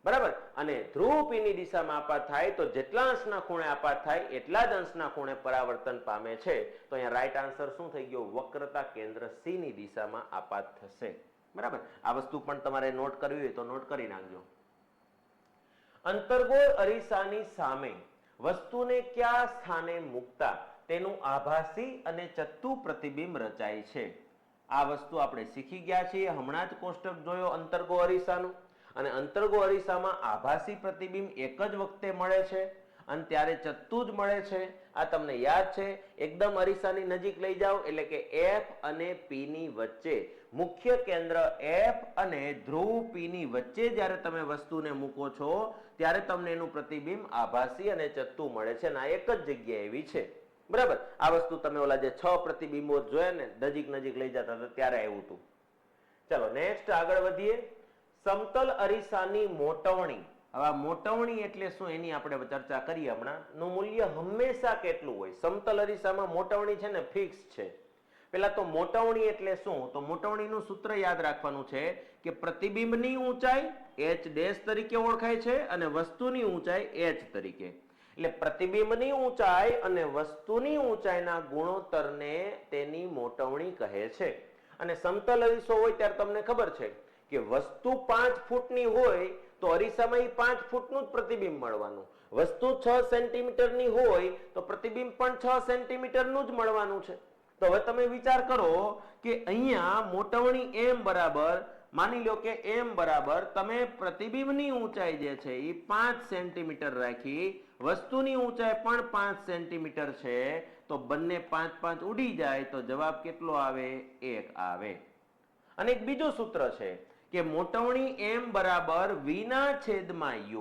બરાબર, અને ધ્રુવ પી ની દિશામાં આપાત થાય તો જેટલા અંશના ખૂણે આપાત થાય એટલા જ અંશના ખૂણે પરાવર્તન પામે છે. તો અહીંયા રાઈટ આન્સર શું થઈ ગયો? વક્રતા કેન્દ્ર સી ની દિશામાં આપાત થશે. બરાબર, આ વસ્તુ પણ તમારે નોટ કરવી હોય તો નોટ કરી નાખજો. અંતર્ગોળ અરીસાની સામે વસ્તુને કયા સ્થાને મૂકતા તેનું આભાસી અને ચત્તુ પ્રતિબિંબ રચાય છે? આ વસ્તુ આપણે શીખી ગયા છીએ. હમણાં જ કોષ્ટક જોયો અંતર્ગોળ અરીસાનું, અને અંતર્ગોળ અરીસામાં આભાસી પ્રતિબિંબ એક જ વખતે મળે છે અને ત્યારે ચત્તુ જ મળે છે. આ તમને યાદ છે. એકદમ અરીસાની નજીક લઈ જાઓ એટલે કે એફ અને પી ની વચ્ચે, મુખ્ય કેન્દ્ર એફ અને ધ્રુવ પી ની વચ્ચે જ્યારે તમે વસ્તુને મૂકો છો ત્યારે તમને એનું પ્રતિબિંબ આભાસી અને ચત્તુ મળે છે. અને આ એક જ જગ્યા એવી છે. બરાબર, આ વસ્તુ તમે ઓલા જે 6 પ્રતિબિંબો જોયા ને નજીક લઈ જતા હતા ત્યારે આવ્યું હતું. ચાલો નેક્સ્ટ આગળ વધીએ. સમતલ અરીસાની મોટવણી. હવે આ મોટવણી એટલે શું એની આપણે ચર્ચા કરીએ હમણાં. નું મૂલ્ય હંમેશા કેટલું હોય? સમતલ અરીસામાં મોટવણી છે ને ફિક્સ છે. પેલા તો મોટવણી એટલે શું? તો મોટવણીનું સૂત્ર યાદ રાખવાનું છે કે પ્રતિબિંબની ઊંચાઈ h' તરીકે ઓળખાય છે અને વસ્તુની ઊંચાઈ h તરીકે. એટલે પ્રતિબિંબની ઊંચાઈ અને વસ્તુની ઊંચાઈના ગુણોત્તરને તેની મોટવણી કહે છે. અને સમતલ અરીસો હોય ત્યારે તમને ખબર છે કે વસ્તુ 5 ફૂટની હોય તો અરીસામાં 5 ફૂટનું જ પ્રતિબિંબ મળવાનું. વસ્તુ 6 સેન્ટીમીટરની હોય તો પ્રતિબિંબ પણ 6 સેન્ટીમીટરનું જ મળવાનું છે. તો હવે તમે વિચાર કરો કે અહીંયા મોટવણી m બરાબર, માની લો કે m બરાબર તમે પ્રતિબિંબની ઊંચાઈ જે છે એ 5 સેન્ટીમીટર રાખી, વસ્તુની ઊંચાઈ પણ 5 સેન્ટીમીટર છે, તો બંને 5 5 ઉડી જાય તો જવાબ કેટલો આવે? 1 આવે. અને એક બીજું સૂત્ર છે કે મોટવણી m બરાબર v ના છેદમાં u.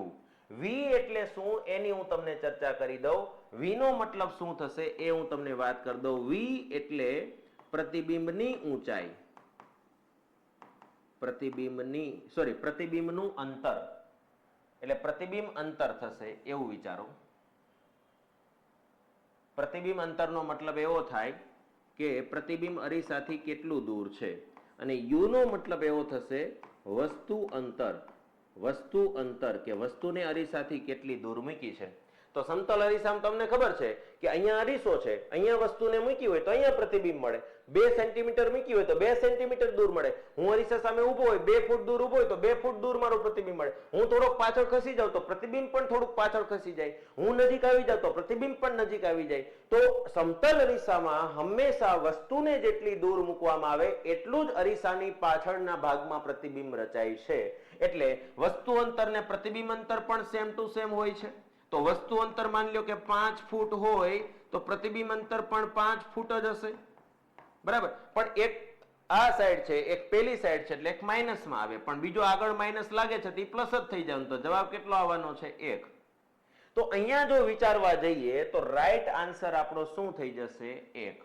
v એટલે શું એની હું તમને ચર્ચા કરી દઉં. v નો મતલબ શું થશે એ હું તમને વાત કરી દઉં. v એટલે પ્રતિબિંબની ઊંચાઈ, પ્રતિબિંબનું અંતર, એટલે પ્રતિબિંબ અંતર થશે એવું વિચારો. પ્રતિબિંબ અંતરનો મતલબ એવો થાય કે પ્રતિબિંબ અરીસાથી કેટલું દૂર છે, અને u નો મતલબ એવો થશે વસ્તુ અંતર કે વસ્તુને અરીસાથી કેટલી દૂર મૂકી છે. તો સમતલ અરીસામાં તમને ખબર છે કે અહીંયા અરીસો છે, અહીંયા વસ્તુને મૂકી હોય તો અહીંયા પ્રતિબિંબ મળે. 2 સેન્ટીમીટર મૂકી હોય તો 2 સેન્ટીમીટર દૂર મળે. હું અરીસા સામે ઊભો હોય 2 ફૂટ દૂર ઊભો હોય તો 2 ફૂટ દૂર મારું પ્રતિબિંબ મળે. હું થોડોક પાછળ ખસી જાઉં તો પ્રતિબિંબ પણ થોડુંક પાછળ ખસી જાય. હું નજીક આવી જાઉં તો પ્રતિબિંબ પણ નજીક આવી જાય. તો સમતલ અરીસામાં હંમેશા વસ્તુને જેટલી દૂર મૂકવામાં આવે એટલું જ અરીસાની પાછળના ભાગમાં પ્રતિબિંબ રચાય છે. એટલે વસ્તુ અંતર ને પ્રતિબિંબ અંતર પણ સેમ ટુ સેમ હોય છે. તો વસ્તુ અંતર માની લો કે 5 ફૂટ હોય તો પ્રતિબિંબ અંતર પણ 5 ફૂટ જ હશે. બરાબર, પણ એક આ સાઈડ છે, એક પેલી સાઈડ છે એટલે એક માઇનસમાં આવે, પણ બીજો આગળ માઇનસ લાગે છે તો પ્લસ જ થઈ જાય. તો જવાબ કેટલો આવવાનો છે? 1. તો અહીંયા જો વિચારવા જઈએ તો રાઈટ આન્સર આપણો શું થઈ જશે? 1.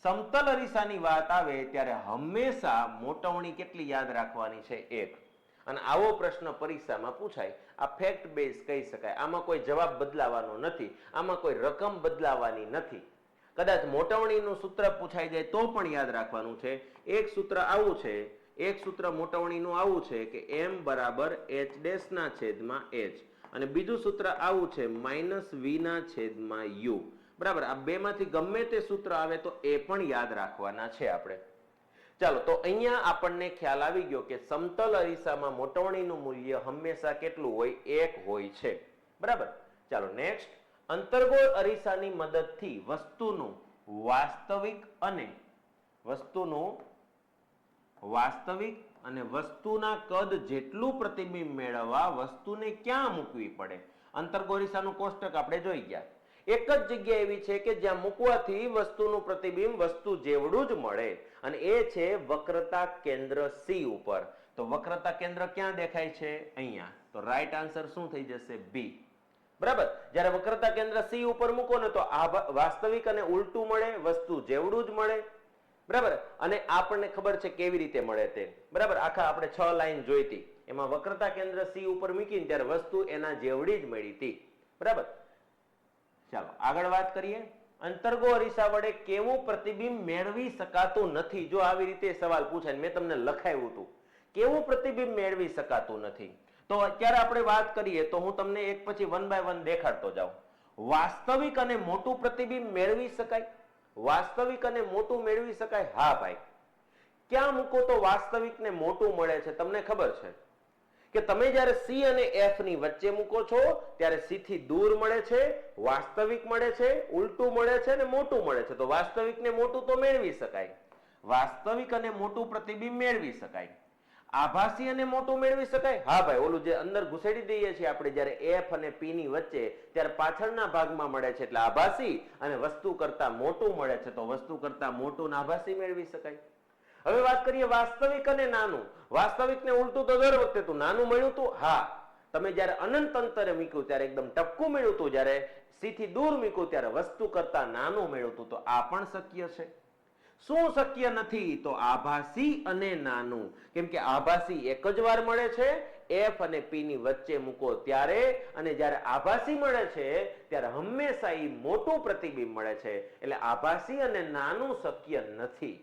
સમતલ અરીસાની વાત આવે ત્યારે હંમેશા મોટવણી કેટલી યાદ રાખવાની છે? 1. અને આવો પ્રશ્ન પરીક્ષામાં પૂછાય. આ ફેક્ટ બેઝ કહી શકાય. આમાં કોઈ જવાબ બદલાવાનો નથી, આમાં કોઈ રકમ બદલાવાની નથી. કદાચ મોટવણીનું સૂત્ર પૂછાઈ જાય તો પણ યાદ રાખવાનું છે. એક સૂત્ર આવું છે, એક સૂત્ર મોટવણીનું આવું છે કે m બરાબર h' ના છેદમાં h, અને બીજું સૂત્ર આવું છે -v ના છેદમાં u. બરાબર, આ બેમાંથી ગમે તે સૂત્ર આવે તો એ પણ યાદ રાખવાના છે આપણે. ચાલો તો અહીંયા આપણને ખ્યાલ આવી ગયો કે સમતલ અરીસામાં મોટવણીનું મૂલ્ય હંમેશા કેટલું હોય? 1 હોય છે. બરાબર. ચાલો નેક્સ્ટ, અંતર્ગોળ અરીસાની મદદથી વસ્તુનું વાસ્તવિક અને વસ્તુના કદ જેટલું પ્રતિબિંબ મેળવવા વસ્તુને ક્યાં મૂકવી પડે? અંતર્ગોળ અરીસાનું કોષ્ટક આપણે જોઈ ગયા. એક જ જગ્યા એવી છે કે જ્યાં મૂકવાથી વસ્તુનું પ્રતિબિંબ વસ્તુ જેવડું જ મળે, અને એ છે વક્રતા કેન્દ્ર C ઉપર. તો વક્રતા કેન્દ્ર ક્યાં દેખાય છે? અહીંયા. તો રાઈટ આન્સર શું થઈ જશે? B. બરાબર. જ્યારે વક્રતા કેન્દ્ર C ઉપર મૂકો ને તો આ વાસ્તવિક અને ઉલટું મળે, વસ્તુ જેવડું જ મળે. બરાબર. અને આપણને ખબર છે કેવી રીતે મળે તે. બરાબર. આખા આપણે 6 લાઈન જોઈ હતી, એમાં વક્રતા કેન્દ્ર C ઉપર મૂકીને ત્યારે વસ્તુ એના જેવડી જ મળી હતી. બરાબર. ચાલો આગળ વાત કરીએ. અંતર્ગોળ અરીસા વડે કેવું પ્રતિબિંબ મેળવી શકાતું નથી? જો આવી રીતે સવાલ પૂછાય, મેં તમને લખાયું હતું, કેવું પ્રતિબિંબ મેળવી શકાતું નથી. તો અત્યારે આપણે વાત કરીએ તો હું તમને એક પછી 1 by 1 દેખાડતો જાઉં. વાસ્તવિક અને મોટું પ્રતિબિંબ મેળવી શકાય? વાસ્તવિક અને મોટું મેળવી શકાય? હા ભાઈ. ક્યાં મૂકો તો વાસ્તવિક ને મોટું મળે છે? તમને ખબર છે કે તમે જ્યારે C અને F ની વચ્ચે મૂકો છો ત્યારે C થી દૂર મળે છે, વાસ્તવિક મળે છે, ઉલટું મળે છે અને મોટું મળે છે. તો વાસ્તવિક ને મોટું તો મેળવી શકાય. વાસ્તવિક અને મોટું પ્રતિબિંબ મેળવી શકાય. આભાસી અને મોટું મેળવી શકાય? હા ભાઈ. ઓલું જે અંદર ઘુસેડી દઈએ છીએ આપણે જ્યારે F અને P ની વચ્ચે, ત્યારે પાછળના ભાગમાં મળે છે એટલે આભાસી, અને વસ્તુ કરતા મોટું મળે છે તો વસ્તુ કરતા મોટું આભાસી મેળવી શકાય. હવે વાત કરીએ વાસ્તવિક અને નાનું. વાસ્તવિક ને ઉલટું તો દર વખતે તું નાનું મળ્યું તું. હા. તમે જ્યારે અનંત અંતરે મૂક્યું ત્યારે એકદમ ટપકું મળ્યું હતું, જ્યારે C થી દૂર મૂક્યું ત્યારે વસ્તુ કરતા નાનું મળ્યું હતું. તો આ પણ શક્ય છે. શું શક્ય નથી? તો આભાસી અને નાનું. કેમ કે આભાસી એક જ વાર મળે છે F અને P ની વચ્ચે મૂકો ત્યારે, અને જ્યારે આભાસી મળે છે ત્યારે હંમેશા એ મોટું પ્રતિબિંબ મળે છે. એટલે આભાસી અને નાનું શક્ય નથી.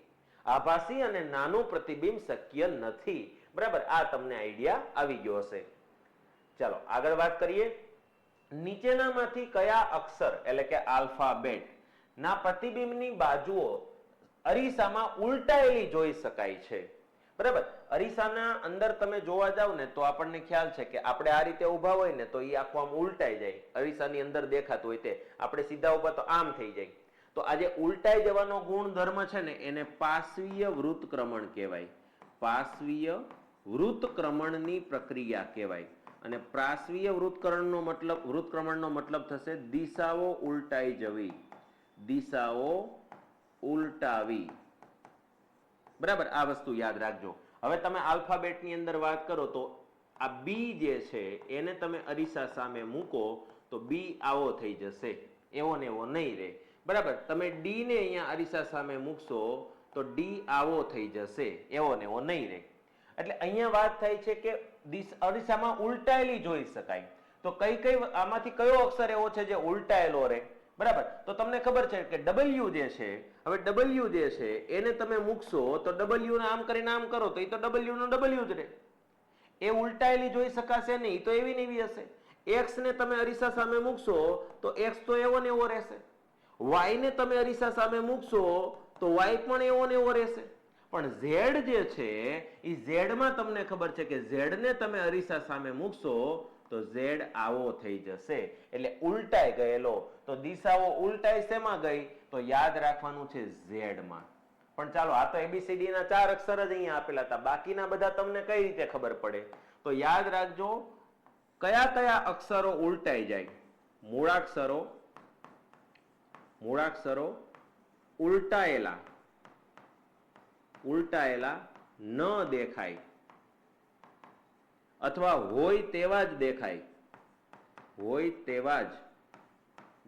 આભાસી અને નાનું પ્રતિબિંબ શક્ય નથી. બરાબર. આ તમને આઈડિયા આવી ગયો હશે. ચાલો આગળ વાત કરીએ. નીચેનામાંથી કયા અક્ષર એટલે કે આલ્ફાબેટ ના પ્રતિબિંબની બાજુઓ અરીસામાં ઉલટાયેલી જોઈ શકાય છે? બરાબર. અરીસાના અંદર તમે જોવા જાવ ને તો આપણને ખ્યાલ છે કે આપણે આ રીતે ઊભા હોય ને તો એ આખું આમ ઉલટાઈ જાય. અરીસાની અંદર દેખાતું હોય તે આપણે સીધા ઊભા તો આમ થઈ જાય. તો આ જે ઉલટાઈ જવાનો ગુણધર્મ છે ને એને પાર્શ્વીય વૃત્તક્રમણ કહેવાય. પાર્શ્વીય વૃત્તક્રમણની પ્રક્રિયા કહેવાય. અને પાર્શ્વીય વૃત્તક્રમણનો મતલબ થશે દિશાઓ ઉલટાઈ જવી, દિશાઓ ઉલટાવી. બરાબર. આ વસ્તુ યાદ રાખજો. હવે તમે આલ્ફાબેટની અંદર વાત કરો તો આ બી જે છે એને તમે અરીસા સામે મૂકો તો બી આવો થઈ જશે, એવો ને એવો નહીં રહે. બરાબર. તમે ડી ને અહીંયા અરીસા સામે મૂકશો તો ડી આવો થઈ જશે, એવો ને એવો નહીં રહે. એટલે અહીંયા વાત થાય છે કે અરીસામાં ઉલટાયેલી જોઈ શકાય. તો કઈ આમાંથી કયો અક્ષર એવો છે જે ઉલટાયેલો રહે? બરાબર. તો તમને ખબર છે કે W જે છે, હવે W જે છે એને તમે મૂકશો તો W ને આમ કરીને આમ કરો તો એ તો W નો W જ રહે. એ ઉલટાયેલી જોઈ શકાશે નહીં, તો એવી ને એવી હશે. X ને તમે અરીસા સામે મૂકશો તો X તો એવો ને એવો રહેશે. Y ને તમે અરીસા સામે મૂકશો તો Y પણ એવો ને એવો રહેશે. પણ Z જે છે એ Z માં તમને ખબર છે કે Z ને તમે અરીસા સામે મૂકશો તો Z આવો થઈ જશે. એટલે ઉલટાઈ ગયેલો. તો દિશાઓ ઉલટાઈ શેમાં ગઈ? તો યાદ રાખવાનું છે Z માં. પણ ચાલો આ તો ABCD ના 4 અક્ષર જ અહીંયા આપેલા હતા, બાકીના બધા તમને કઈ રીતે ખબર પડે? તો યાદ રાખજો કયા કયા અક્ષરો ઉલટાઈ જાય. મૂળાક્ષરો ઉલટાયેલા ન દેખાય અથવા હોય તેવા જ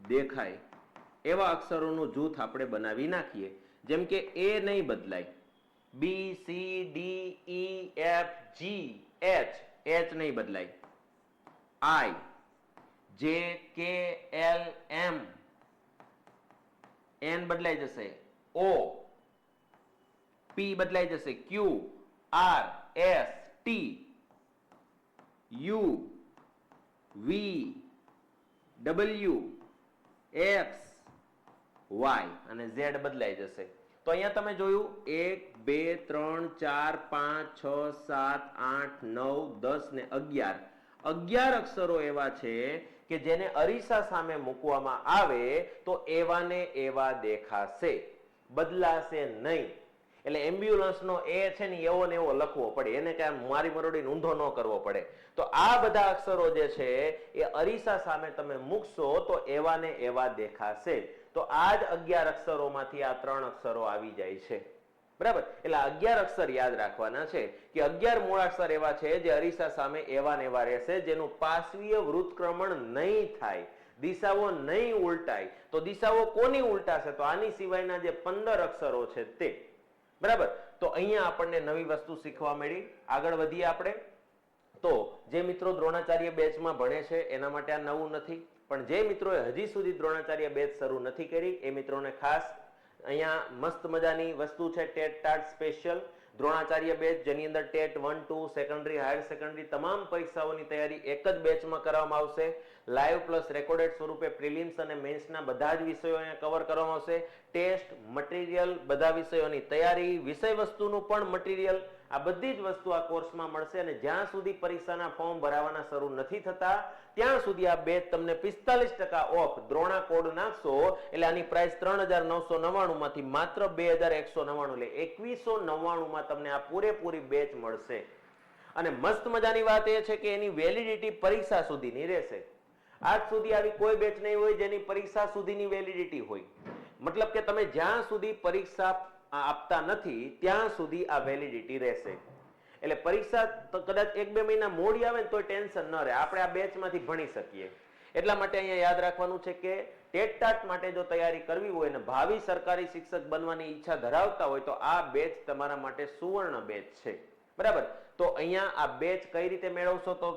દેખાય એવા અક્ષરોનું જૂથ આપણે બનાવી નાખીએ. જેમ કે A નહીં બદલાય, B, C, D, E, F, G, H નહીં બદલાય, I, J, K, L, M, N બદલાઈ જશે, O, P બદલાઈ જશે, Q, R, S, T, U, V, W, X, Y અને Z બદલાઈ જશે. તો તો અહીંયા તમે જોયું 1 2 3 4 5 6 7 8 9 10 ને 11 અક્ષરો એવા છે કે જેને અરીસા સામે મૂકવામાં આવે તો એવા ને એવા દેખાશે, બદલાશે નહીં. એટલે એમ્બ્યુલન્સ નો એ છે ને એવો ને એવો લખવો પડે, એને કઈ મારી મરોડી ઊંધો ન કરવો પડે. તો આ બધા અક્ષરો જે છે એ અરીસા સામે તમે મૂકશો તો એવા ને એવા દેખાશે. તો આ જ 11 અક્ષરોમાંથી આ 3 અક્ષરો આવી જાય છે, બરાબર. એટલે 11 અક્ષર યાદ રાખવાના છે કે 11 મૂળાક્ષર એવા છે જે અરીસા સામે એવા ને એવા રહેશે, જેનું પાર્શ્વીય વૃત્તક્રમણ નહીં થાય, દિશાઓ નહીં ઉલટાય. તો દિશાઓ કોની ઉલટાશે? તો આની સિવાયના જે 15 અક્ષરો છે તે, બરાબર. તો અહીંયા આપણને નવી વસ્તુ શીખવા મળી. આગળ વધીએ આપણે. તો જે મિત્રો દ્રોણાચાર્ય બેચમાં ભણે છે એના માટે આ નવું નથી, પણ જે મિત્રોએ હજી સુધી દ્રોણાચાર્ય બેચ શરૂ નથી કરી એ મિત્રોને ખાસ અહીંયા મસ્ત મજાની વસ્તુ છે, TET TAT special Dronacharya batch, જેની અંદર ટેટ 1 2 સેકન્ડરી, હાયર સેકન્ડરી તમામ પરીક્ષાઓની તૈયારી એક જ બેચમાં કરવામાં આવશે. લાઈવ પ્લસ રેકોર્ડેડ સ્વરૂપે પ્રિલિમ્સ અને મેન્સના બધા જ વિષયો અહીંયા કવર કરવામાં આવશે. ટેસ્ટ મટીરિયલ, બધા વિષયોની તૈયારી, વિષય વસ્તુનું પણ મટીરિયલ, આ બધી જ વસ્તુ આ કોર્સમાં મળશે. અને જ્યાં સુધી પરીક્ષાના ફોર્મ ભરાવાના શરૂ નથી થતા ત્યાં સુધી આ બેચ તમને 45% ઓફ દ્રોણા કોડ નાખશો એટલે આની પ્રાઇસ 3999 માંથી માત્ર 2199 એટલે 2199 માં તમને આ પૂરેપૂરી બેચ મળશે. અને મસ્ત મજાની વાત એ છે કે એની વેલિડિટી પરીક્ષા સુધીની રહેશે. આજ સુધી આવી કોઈ બેચ નહીં હોય જેની પરીક્ષા સુધીની વેલિડિટી હોય. મતલબ કે તમે જ્યાં સુધી પરીક્ષા આપતા નથી ત્યાં સુધી આ વેલિડિટી રહેશે. એટલે પરીક્ષા કદાચ 1-2 મહિના મોડી આવે ને તો ટેન્શન ન રહે, આપણે આ બેચમાંથી ભણી શકીએ. એટલા માટે અહીંયા યાદ રાખવાનું છે કે ટેટ ટાટ માટે જો તૈયારી કરવી હોય અને ભાવિ સરકારી શિક્ષક બનવાની ઈચ્છા ધરાવતા હોય તો આ બેચ તમારા માટે સુવર્ણ બેચ છે, બરાબર. તો અહીંયા આ બેચ કઈ રીતે મેળવશો? તો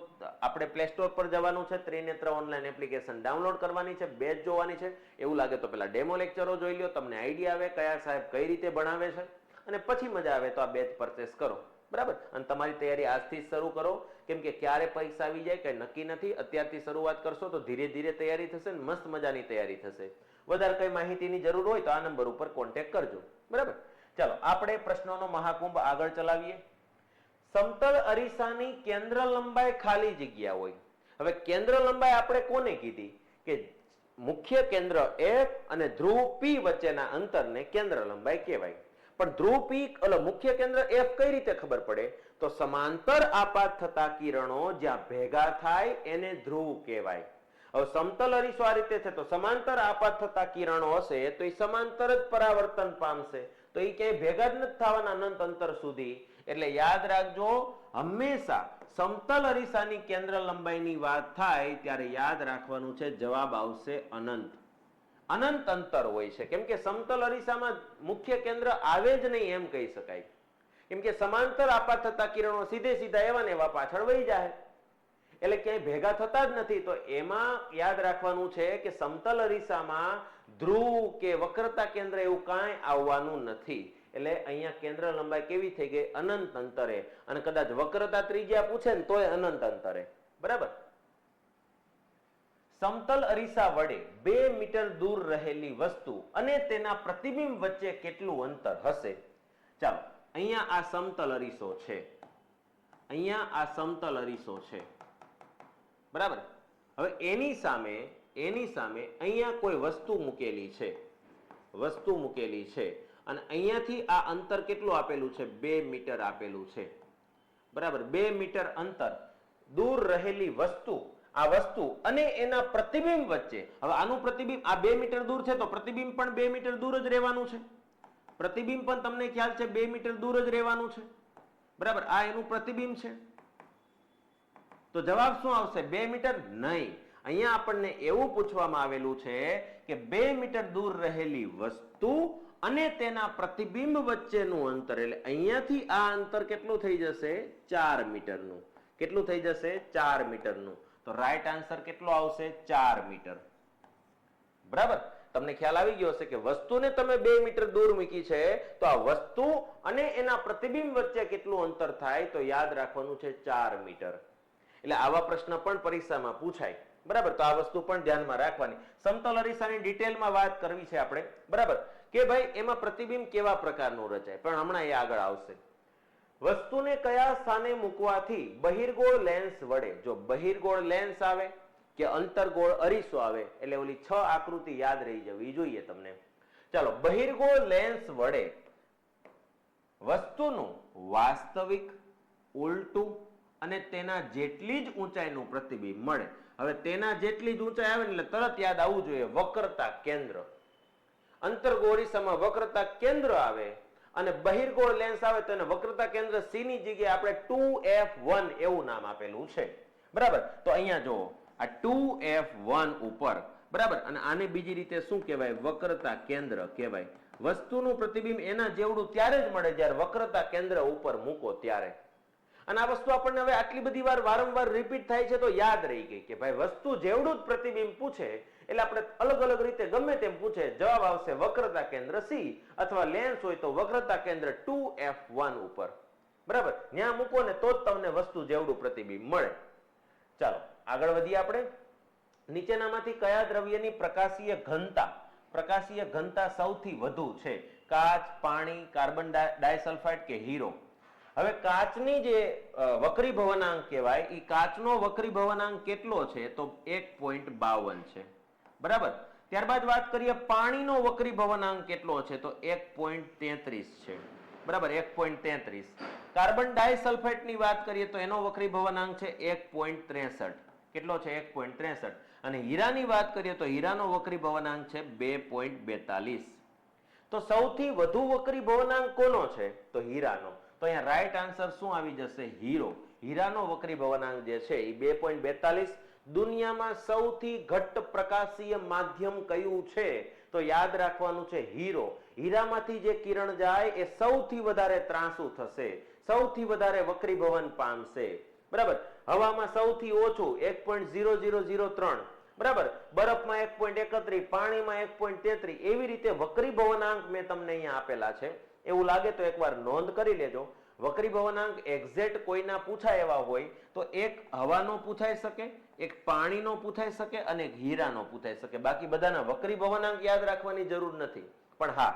આપણે પ્લે સ્ટોર પર જવાનું છે, ત્રિનેત્ર ઓનલાઈન એપ્લિકેશન ડાઉનલોડ કરવાની છે, બેચ જોવાની છે. એવું લાગે તો પેલા ડેમો લેક્ચરો જોઈ લો, તમને આઈડિયા આવે કયા સાહેબ કઈ રીતે ભણાવે છે, અને પછી મજા આવે તો આ બેચ પરચેસ કરો, બરાબર. અને તમારી તૈયારી આજથી જ શરૂ કરો, કેમ કે ક્યારે પરીક્ષા આવી જાય કઈ નક્કી નથી. અત્યારથી શરૂઆત કરશો તો ધીરે ધીરે તૈયારી થશે ને મસ્ત મજાની તૈયારી થશે. વધારે કઈ માહિતીની જરૂર હોય તો આ નંબર ઉપર કોન્ટેક્ટ કરજો, બરાબર. ચાલો આપણે પ્રશ્નોનો મહાકુંભ આગળ ચલાવીએ. સમતલ અરીસાની કેન્દ્ર લંબાઈ ખાલી જગ્યા હોય. હવે કેન્દ્ર લંબાઈ આપણે કોને કીધી? કે મુખ્ય કેન્દ્ર F અને ધ્રુવ P વચ્ચેના અંતરને કેન્દ્ર લંબાઈ કહેવાય. પણ ધ્રુવ P એટલે મુખ્ય કેન્દ્ર F કઈ રીતે ખબર પડે? તો સમાંતર આપાત થતા કિરણો જ્યાં ભેગા થાય એને ધ્રુવ કહેવાય. હવે સમતલ અરીસો આ રીતે છે તો સમાંતર આપાત થતા કિરણો હશે તો એ સમાંતર જ પરાવર્તન પામશે, તો એ ક્યાંય ભેગા જ નથી થવાના અનંત અંતર સુધી. એટલે યાદ રાખજો, હંમેશા સમતલ અરીસાની કેન્દ્ર લંબાઈની વાત થાય ત્યારે યાદ રાખવાનું છે જવાબ આવશે અનંત. અનંત અંતર હોય છે, કેમ કે સમતલ અરીસામાં મુખ્ય કેન્દ્ર આવે જ નહીં એમ કહી શકાય, કેમ કે સમાંતર આપાત થતા કિરણો સીધે સીધા એવા ને એવા પાછળ વહી જાય, એટલે ક્યાંય ભેગા થતા જ નથી. તો એમાં યાદ રાખવાનું છે કે સમતલ અરીસામાં ધ્રુવ કે વક્રતા કેન્દ્ર એવું કાંઈ આવવાનું નથી. એટલે અહીંયા કેન્દ્ર લંબાઈ કેવી થઈ ગઈ? અનંત અંતરે. અને કદાચ વક્રતા ત્રિજ્યા પૂછે ને તોય અનંત અંતરે, બરાબર. સમતલ અરીસા વડે 2 મીટર દૂર રહેલી વસ્તુ અને તેના પ્રતિબિંબ વચ્ચે કેટલું અંતર હશે? ચાલો, અહીંયા આ સમતલ અરીસો છે, અહીંયા આ સમતલ અરીસો છે, બરાબર. હવે એની સામે અહીંયા કોઈ વસ્તુ મૂકેલી છે, વસ્તુ મૂકેલી છે, અને અહીંયાથી આ અંતર કેટલું આપેલું છે? 2 મીટર આપેલું છે, બરાબર. 2 મીટર અંતર દૂર રહેલી વસ્તુ, આ વસ્તુ અને એના પ્રતિબિંબ વચ્ચે. હવે આનું પ્રતિબિંબ આ 2 મીટર દૂર છે તો પ્રતિબિંબ પણ 2 મીટર દૂર જ રહેવાનું છે. પ્રતિબિંબ પણ તમને ખ્યાલ છે 2 મીટર દૂર જ રહેવાનું છે, બરાબર. આ એનું પ્રતિબિંબ છે, તો જવાબ શું આવશે? 2 મીટર નહીં. અહીંયા આપણને એવું પૂછવામાં આવેલું છે કે 2 મીટર દૂર રહેલી વસ્તુ અને તેના પ્રતિબિંબ વચ્ચેનું અંતર, એટલે અહીંયાથી આ અંતર કેટલું થઈ જશે? 4 મીટરનું. કેટલું થઈ જશે? 4 મીટરનું. તો રાઈટ આન્સર કેટલો આવશે? 4 મીટર, બરાબર. તમને ખ્યાલ આવી ગયો હશે કે વસ્તુને તમે 2 મીટર દૂર મૂકી છે તો આ વસ્તુ અને એના પ્રતિબિંબ વચ્ચે કેટલું અંતર થાય? તો યાદ રાખવાનું છે 4 મીટર. એટલે આવા પ્રશ્ન પણ પરીક્ષામાં પૂછાય, બરાબર. તો આ વસ્તુ પણ ધ્યાનમાં રાખવાની. સમતલ અરીસાની ડિટેલમાં વાત કરવી છે આપણે, બરાબર, કે ભાઈ એમાં પ્રતિબિંબ કેવા પ્રકારનું રચાય, પણ હમણાં એ આગળ આવશે. વસ્તુને કયા સ્થાને મૂકવાથી બહિર્ગોળ લેન્સ વડે, જો બહિર્ગોળ લેન્સ આવે કે અંતર્ગોળ અરીસો આવે એટલે ઓલી 6 આકૃતિ યાદ રહી જવી જોઈએ તમને. ચાલો, બહિર્ગોળ લેન્સ વડે વસ્તુનું વાસ્તવિક, ઉલટું અને તેના જેટલી જ ઊંચાઈનું પ્રતિબિંબ મળે. હવે તેના જેટલી જ ઊંચાઈ આવે એટલે તરત યાદ આવવું જોઈએ વક્રતા કેન્દ્ર. અંતર્ગોળીસામાં વક્રતા કેન્દ્ર આવે અને બહિર્ગોળ લેન્સ આવે તો એને વક્રતા કેન્દ્ર C ની જગ્યાએ આપણે 2F1 એવું નામ આપેલું છે. બરાબર, તો અહીંયા જુઓ આ 2F1 ઉપર, બરાબર, અને આને બીજી રીતે શું કહેવાય? વક્રતા કેન્દ્ર કહેવાય. વસ્તુનું પ્રતિબિંબ એના જેવડું ત્યારે જ મળે જ્યારે વક્રતા કેન્દ્ર ઉપર મૂકો ત્યારે. અને આ વસ્તુ આપણને હવે આટલી બધી વાર વારંવાર રિપીટ થાય છે તો યાદ રહી ગઈ કે ભાઈ વસ્તુ જેવડું જ પ્રતિબિંબ પૂછે એટલે આપણે અલગ અલગ રીતે ગમે તેમ પૂછે, જવાબ આવશે વક્રતા કેન્દ્ર C, અથવા લેન્સ હોય તો વક્રતા કેન્દ્ર 2F1 ઉપર. બરાબર, ત્યાં મૂકો ને તો જ તમને વસ્તુ જેવડું પ્રતિબિંબ મળે. ચાલો આગળ વધીએ આપણે. નીચેનામાંથી કયા દ્રવ્યની પ્રકાશીય ઘનતા સૌથી વધુ છે? કાચ, પાણી, કાર્બન ડાયસલ્ફાઇડ કે હીરો? હવે કાચની જે વક્રીભવનાંક કહેવાય, એ કાચનો વક્રીભવનાંક કેટલો છે? તો 1.52 છે. બરાબર, ત્યારબાદ વાત કરીએ પાણીનો વક્રીભવનાંક કેટલો છે? તો 1.33 છે. બરાબર, 1.33. કાર્બન ડાયસલ્ફાઇડ ની વાત કરીએ તો એનો વક્રીભવનાંક છે 1.63. કેટલો છે? 1.63. અને હીરાની વાત કરીએ તો હીરાનો વક્રીભવનાંક છે 2.42. તો સૌથી વધુ વક્રીભવનાંક કોનો છે? તો હીરાનો. તો અહીંયા રાઈટ આન્સર શું આવી જશે? હીરો. હીરાનો વક્રીભવનાંક જે છે એ 2.42. દુનિયામાં સૌથી ઘટ્ટ પ્રકાશીય માધ્યમ કયું છે? તો યાદ રાખવાનું છે હીરો. હીરામાંથી જે કિરણ જાય એ સૌથી વધારે ત્રાંસુ થશે, સૌથી વધારે વક્રીભવન પામશે. બરાબર, હવામાં સૌથી ઓછું 1.0003. બરાબર, બરફમાં 1.31, પાણીમાં 1.33. એવી રીતે વક્રીભવનાંક મેં તમને અહીંયા આપેલા છે. એવું લાગે તો એકવાર નોંધ કરી લેજો. વક્રીભવનાંક એક્ઝેક્ટ કોઈના પૂછાય એવા હોય તો એક હવાનો પૂછાઈ શકે, એક પાણીનો પૂછાઈ શકે અને એક હીરાનો પૂછાઈ શકે. બાકી બધાના વક્રીભવનાંક યાદ રાખવાની જરૂર નથી. પણ હા,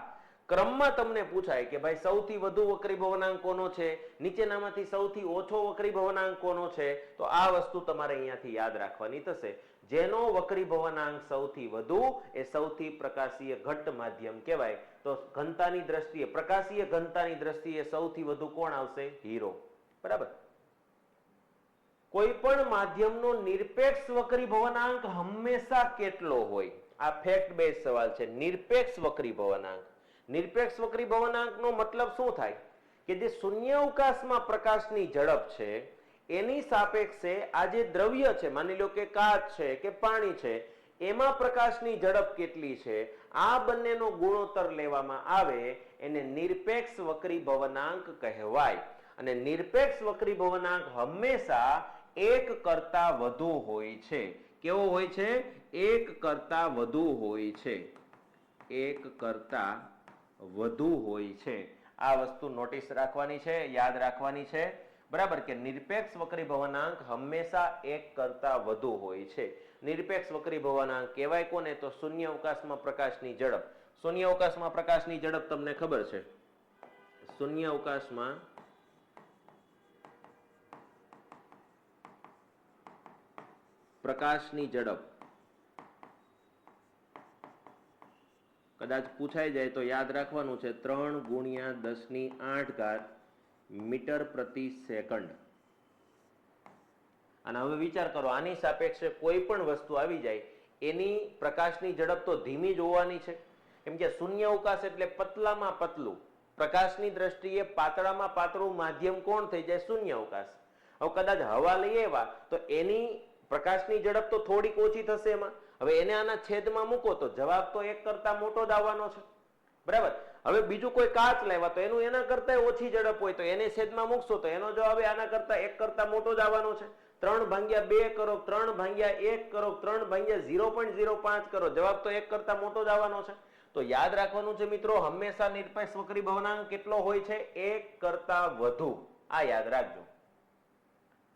ક્રમમાં તમને પૂછાય કે ભાઈ સૌથી વધુ વક્રીભવનાંક કોનો છે, નીચેનામાંથી સૌથી ઓછો વક્રીભવનાંક કોનો છે, તો આ વસ્તુ તમારે અહીંયાથી યાદ રાખવાની થશે. જેનો વક્રીભવનાંક સૌથી વધુ એ સૌથી પ્રકાશીય ઘટ્ટ માધ્યમ કહેવાય. તો ઘનતાની દ્રષ્ટિએ, પ્રકાશીય ઘનતાની દ્રષ્ટિએ સૌથી વધુ કોણ આવશે? હીરો. બરાબર, કોઈ પણ માધ્યમનો નિરપેક્ષ વક્રીભવનાંક હંમેશા કેટલો હોય? આ ફેક્ટ બેઝ સવાલ છે. નિરપેક્ષ વક્રીભવનાંક. નિરપેક્ષ વક્રીભવનાંકનો મતલબ શું થાય? કે જે શૂન્યાવકાશમાં પ્રકાશની ઝડપ છે એની સાપેક્ષે આ જે દ્રવ્ય છે, માની લો કે કાચ છે કે પાણી છે, એમાં પ્રકાશની ઝડપ કેટલી છે, આ બંનેનો ગુણોત્તર લેવામાં આવે એને નિરપેક્ષ વક્રીભવનાંક કહેવાય. અને નિરપેક્ષ વક્રીભવનાંક હંમેશા 1 કરતા વધુ હોય છે. કેવો હોય છે? 1 કરતા વધુ હોય છે. 1 કરતા વધુ હોય છે. આ વસ્તુ નોટિસ રાખવાની છે, યાદ રાખવાની છે. બરાબર, કે નિરપેક્ષ વક્રીભવનાંક હંમેશા 1 કરતા વધુ હોય છે. નિરપેક્ષ વક્રીભવનાંક કહેવાય કોને? તો શૂન્યાવકાશમાં પ્રકાશની ઝડપ. શૂન્યાવકાશમાં પ્રકાશની ઝડપ તમને ખબર છે. શૂન્યાવકાશમાં પ્રકાશની ઝડપ કદાચ પૂછાઈ જાય તો યાદ રાખવાનું છે 3 × 10⁸ મીટર પ્રતિ સેકન્ડ. અને હવે વિચાર કરો, આની સાપેક્ષે કોઈ પણ વસ્તુ આવી જાય એની પ્રકાશની ઝડપ તો ધીમી જ હોવાની છે, કેમ કે શૂન્યાવકાશ એટલે પતલામાં પતલું. પ્રકાશની દ્રષ્ટિએ પાતળામાં પાતળું માધ્યમ કોણ થઈ જાય? શૂન્યાવકાશ. હવે કદાચ હવા લઈ આવ્યા તો એની પ્રકાશની ઝડપ તો થોડીક ઓછી થશે એમાં. હવે એને આના છેદમાં મૂકો તો જવાબ તો 1 કરતા મોટો જ આવવાનો છે. બરાબર, હવે બીજું કોઈ કાચ લાવ્યા તો એનું એના કરતા ઓછી ઝડપ હોય તો એને છેદમાં મૂકશો તો એનો જવાબ આના કરતા 1 કરતા મોટો જ આવવાનો છે. 3/2 કરો, 3/1 કરો, 3/0.05 કરો, જવાબ તો 1 કરતા મોટો જ આવવાનો છે. તો યાદ રાખવાનું છે મિત્રો, હંમેશા નિરપેક્ષ વક્રીભવનાંક કેટલો હોય છે? 1 કરતા વધુ. આ યાદ રાખજો.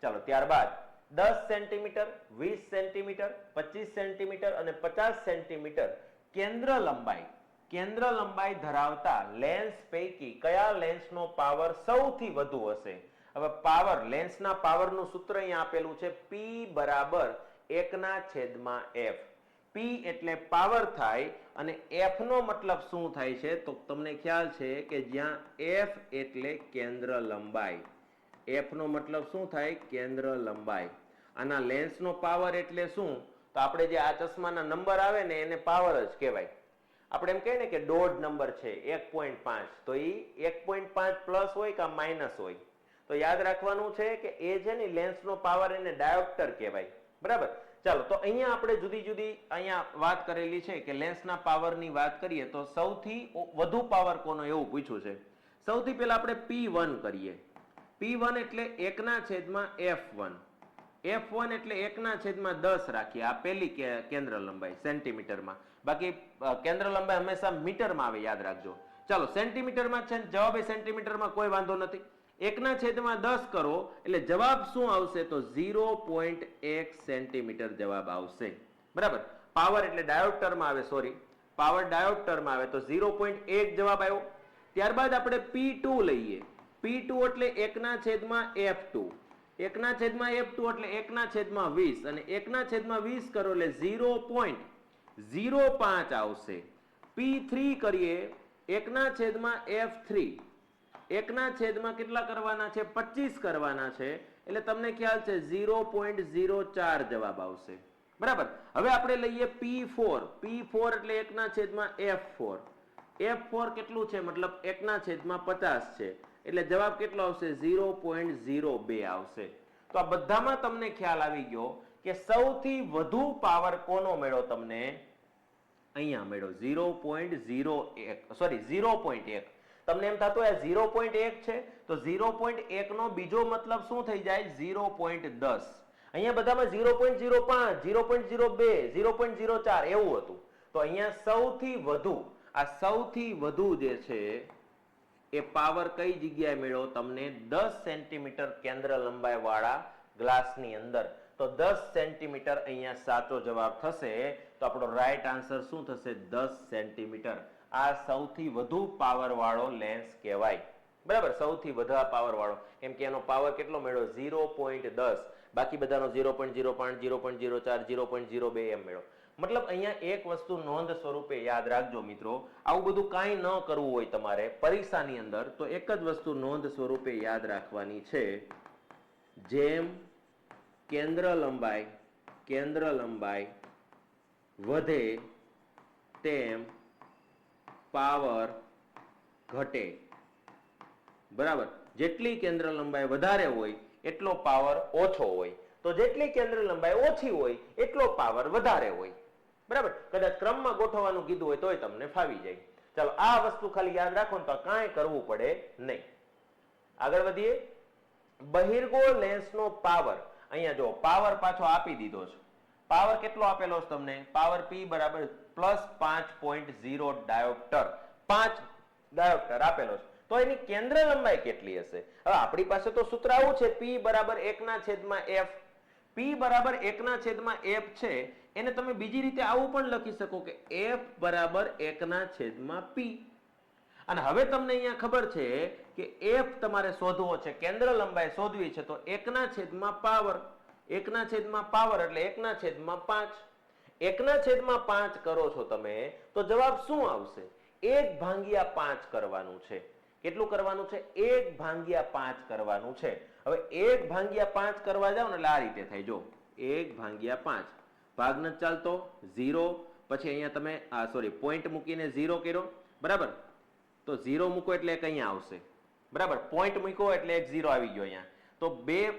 ચાલો ત્યારબાદ 10 સેન્ટીમીટર, 20 સેન્ટીમીટર, 25 સેન્ટીમીટર અને 50 સેન્ટીમીટર કેન્દ્ર લંબાઈ કેન્દ્ર લંબાઈ ધરાવતા લેન્સ પૈકી કયા લેન્સનો પાવર સૌથી વધુ હશે? હવે પાવર, લેન્સના પાવરનું સૂત્ર અહીંયા આપેલું છે P બરાબર 1/f. P એટલે પાવર થાય અને F નો મતલબ શું થાય છે? તો તમને ખ્યાલ છે કે જ્યાં F એટલે કેન્દ્ર લંબાઈ, F નો મતલબ શું થાય? કેન્દ્ર લંબાઈ. આના લેન્સનો પાવર એટલે શું? તો આપણે જે આ ચશ્માના નંબર આવે ને એને પાવર જ કહેવાય. આપણે એમ કહીએ ને કે દોઢ નંબર છે 1.5, તો એ 1.5 પ્લસ હોય કે માઇનસ હોય. તો યાદ રાખવાનું છે કે એ છે ને લેન્સનો પાવર, એને ડાયોપ્ટર કહેવાય. બરાબર. ચાલો, તો અહીંયા આપણે જુદી જુદી અહીંયા વાત કરેલી છે કે લેન્સના પાવરની વાત કરીએ તો સૌથી વધુ પાવર કોનો એવું પૂછ્યું છે. સૌથી પહેલા આપણે P1 કરીએ. P1 એટલે 1/f1. F1 એટલે 1/10 રાખીએ. આ પહેલી કેન્દ્ર લંબાઈ સેન્ટીમીટરમાં. બાકી કેન્દ્ર લંબાઈ હંમેશા મીટરમાં આવે, યાદ રાખજો. ચાલો, સેન્ટીમીટરમાં છે, જવાબ એ સેન્ટીમીટરમાં કોઈ વાંધો નથી. 1/10 કરો એટલે જવાબ શું આવશે? તો 0.1 સેન્ટીમીટર જવાબ આવશે. બરાબર. પાવર એટલે ડાયોપ્ટરમાં આવે, સોરી, પાવર ડાયોપ્ટરમાં આવે તો 0.1 જવાબ આવ્યો. ત્યારબાદ આપણે P2 લઈએ. P2 એટલે 1/f2. 1/f2 એટલે 1/20 અને 1/20 કરો એટલે 0.05 આવશે. P3 કરીએ, 1/f3. 1/, કેટલા કરવાના છે? 25 કરવાના છે, એટલે તમને ખ્યાલ છે 0.04 જવાબ આવશે. બરાબર. હવે આપણે લઈએ P4. P4 એટલે 1/f4. f4 કેટલું છે? મતલબ 1/50 છે, એટલે જવાબ કેટલો આવશે? 0.02 આવશે. તો આ બધામાં તમને ખ્યાલ આવી ગયો કે સૌથી વધુ પાવર કોનો મળ્યો? તમને અહીંયા મળ્યો 0.01, સોરી 0.1. તમને એમ થતું હોય 0.1 છે, તો 0.1 નો બીજો મતલબ શું થઈ જાય? 0.10. અહીંયા બધામાં 0.05, 0.02, 0.04 એવું હતું. તો અહીંયા સૌથી વધુ, આ સૌથી વધુ જે છે એ પાવર કઈ જગ્યાએ મળ્યો? તમને 10 સેન્ટીમીટર કેન્દ્ર લંબાઈ વાળા ગ્લાસની અંદર. તો 10 સેન્ટીમીટર અહીંયા સાચો જવાબ થશે. તો આપણો રાઈટ આન્સર શું થશે? 10 સેન્ટીમીટર. આ સૌથી વધુ પાવર વાળો લેન્સ કહેવાય. બરાબર. સૌથી વધારે પાવર વાળો, કેમ કે એનો પાવર કેટલો મળ્યો? 0.10. બાકી બધાનો 0.05, 0.04, 0.02 એમ મળ્યો. મતલબ અહીંયા એક વસ્તુ નોંધ સ્વરૂપે યાદ રાખજો મિત્રો, આવું બધું કાંઈ ન કરવું હોય તમારે પરીક્ષાની અંદર, તો એક જ વસ્તુ નોંધ સ્વરૂપે યાદ રાખવાની છે. જેમ કેન્દ્ર લંબાઈ વધે તેમ પાવર ઘટે. બરાબર. જેટલી કેન્દ્ર લંબાઈ વધારે હોય એટલો પાવર ઓછો હોય, તો જેટલી કેન્દ્ર લંબાઈ ઓછી હોય એટલો પાવર વધારે હોય. બરાબર. કદાચ ક્રમમાં ગોઠવવાનું કીધું હોય તોય તમને ફાવી જાય. ચાલો, આ વસ્તુ ખાલી યાદ રાખો ને તો કાંઈ કરવું પડે નહીં. આગળ વધીએ. બહિર્ગોળ લેન્સનો પાવર, અહીંયા જો પાવર પાછો આપી દીધો છે. પાવર કેટલો આપેલો છે તમને? પાવર P બરાબર +5.0 ડાયોપ્ટર. 5 ડાયોપ્ટર આપેલો છે. તો એની કેન્દ્ર લંબાઈ કેટલી હશે? હવે આપણી પાસે તો સૂત્ર આવું છે, P બરાબર 1/f. P બરાબર 1/f છે, એને તમે બીજી રીતે આવું પણ લખી શકો કે f બરાબર 1/p. અને હવે તમને અહીંયા ખબર છે કે f તમારે શોધવો છે, કેન્દ્ર લંબાઈ શોધવી છે, તો 1/પાવર. 1/પાવર એટલે 1/5. 1/5 કરો છો તમે તો જવાબ શું આવશે? 1/5 કરવાનું છે. કેટલું કરવાનું છે? 1/5 કરવાનું છે. હવે 1/5 કરવા જાવ ને એટલે આ રીતે થાય. જો 1/5 ભાગ નથી ચાલતો, 0, પછી અહીંયા તમે સોરી પોઈન્ટ મૂકીને 0 કર્યો. બરાબર. તો 0 મૂકો એટલે એક અહીંયા આવશે. બરાબર. પોઈન્ટ મૂકો એટલે એક 0 આવી ગયો અહીંયા. તો 2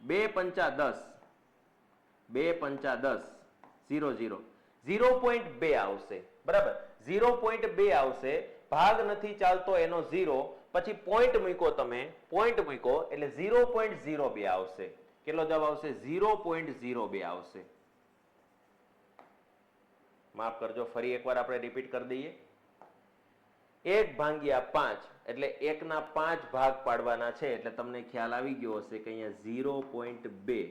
5 10, 0 0, 0.2 આવશે. બરાબર. 0.2 આવશે. ભાગ નથી ચાલતો એનો 0, પછી પોઈન્ટ મૂકો તમે, પોઈન્ટ મૂકો એટલે 0.02 આવશે. કેટલો જવાબ આવશે? 0.02 આવશે. માફ કરજો, ફરી એકવાર આપણે રિપીટ કરી દઈએ. 1/5 એટલે 1/5 ભાગ પાડવાના છે, એટલે તમને ખ્યાલ આવી ગયો હશે કે અહીંયા 0.2.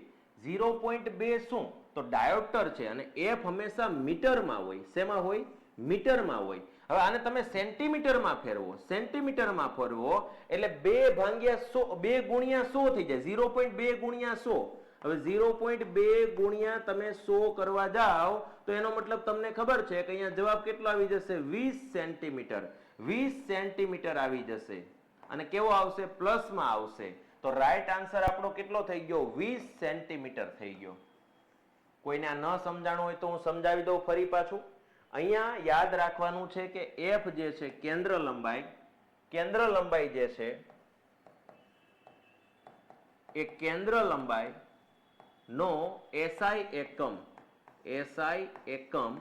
0.2 શું? તો ડાયોપ્ટર છે અને f હંમેશા મીટરમાં હોય. શેમાં હોય? મીટરમાં હોય. હવે આને તમે સેન્ટીમીટરમાં ફેરવો, સેન્ટીમીટરમાં ફેરવો એટલે 2 ભાગ્યા 100, 2 ગુણ્યા 100 થઈ જાય, 0.2 ગુણ્યા 100. હવે 0.2 ગુણ્યા તમે 100 કરવા જાઓ તો એનો મતલબ તમને ખબર છે કે અહીંયા જવાબ કેટલો આવી જશે? 20 સેન્ટીમીટર. 20 સેન્ટીમીટર આવી જશે અને કેવો આવશે? પ્લસમાં આવશે. તો રાઈટ આન્સર આપણો કેટલો થઈ ગયો? 20 સેન્ટીમીટર થઈ ગયો. કોઈને આ ન સમજાણું હોય તો હું સમજાવી દઉં ફરી પાછું. અહીંયા યાદ રાખવાનું છે કે એફ જે છે કેન્દ્ર લંબાઈ જે છે એ કેન્દ્ર લંબાઈ નો એસઆઈ એકમ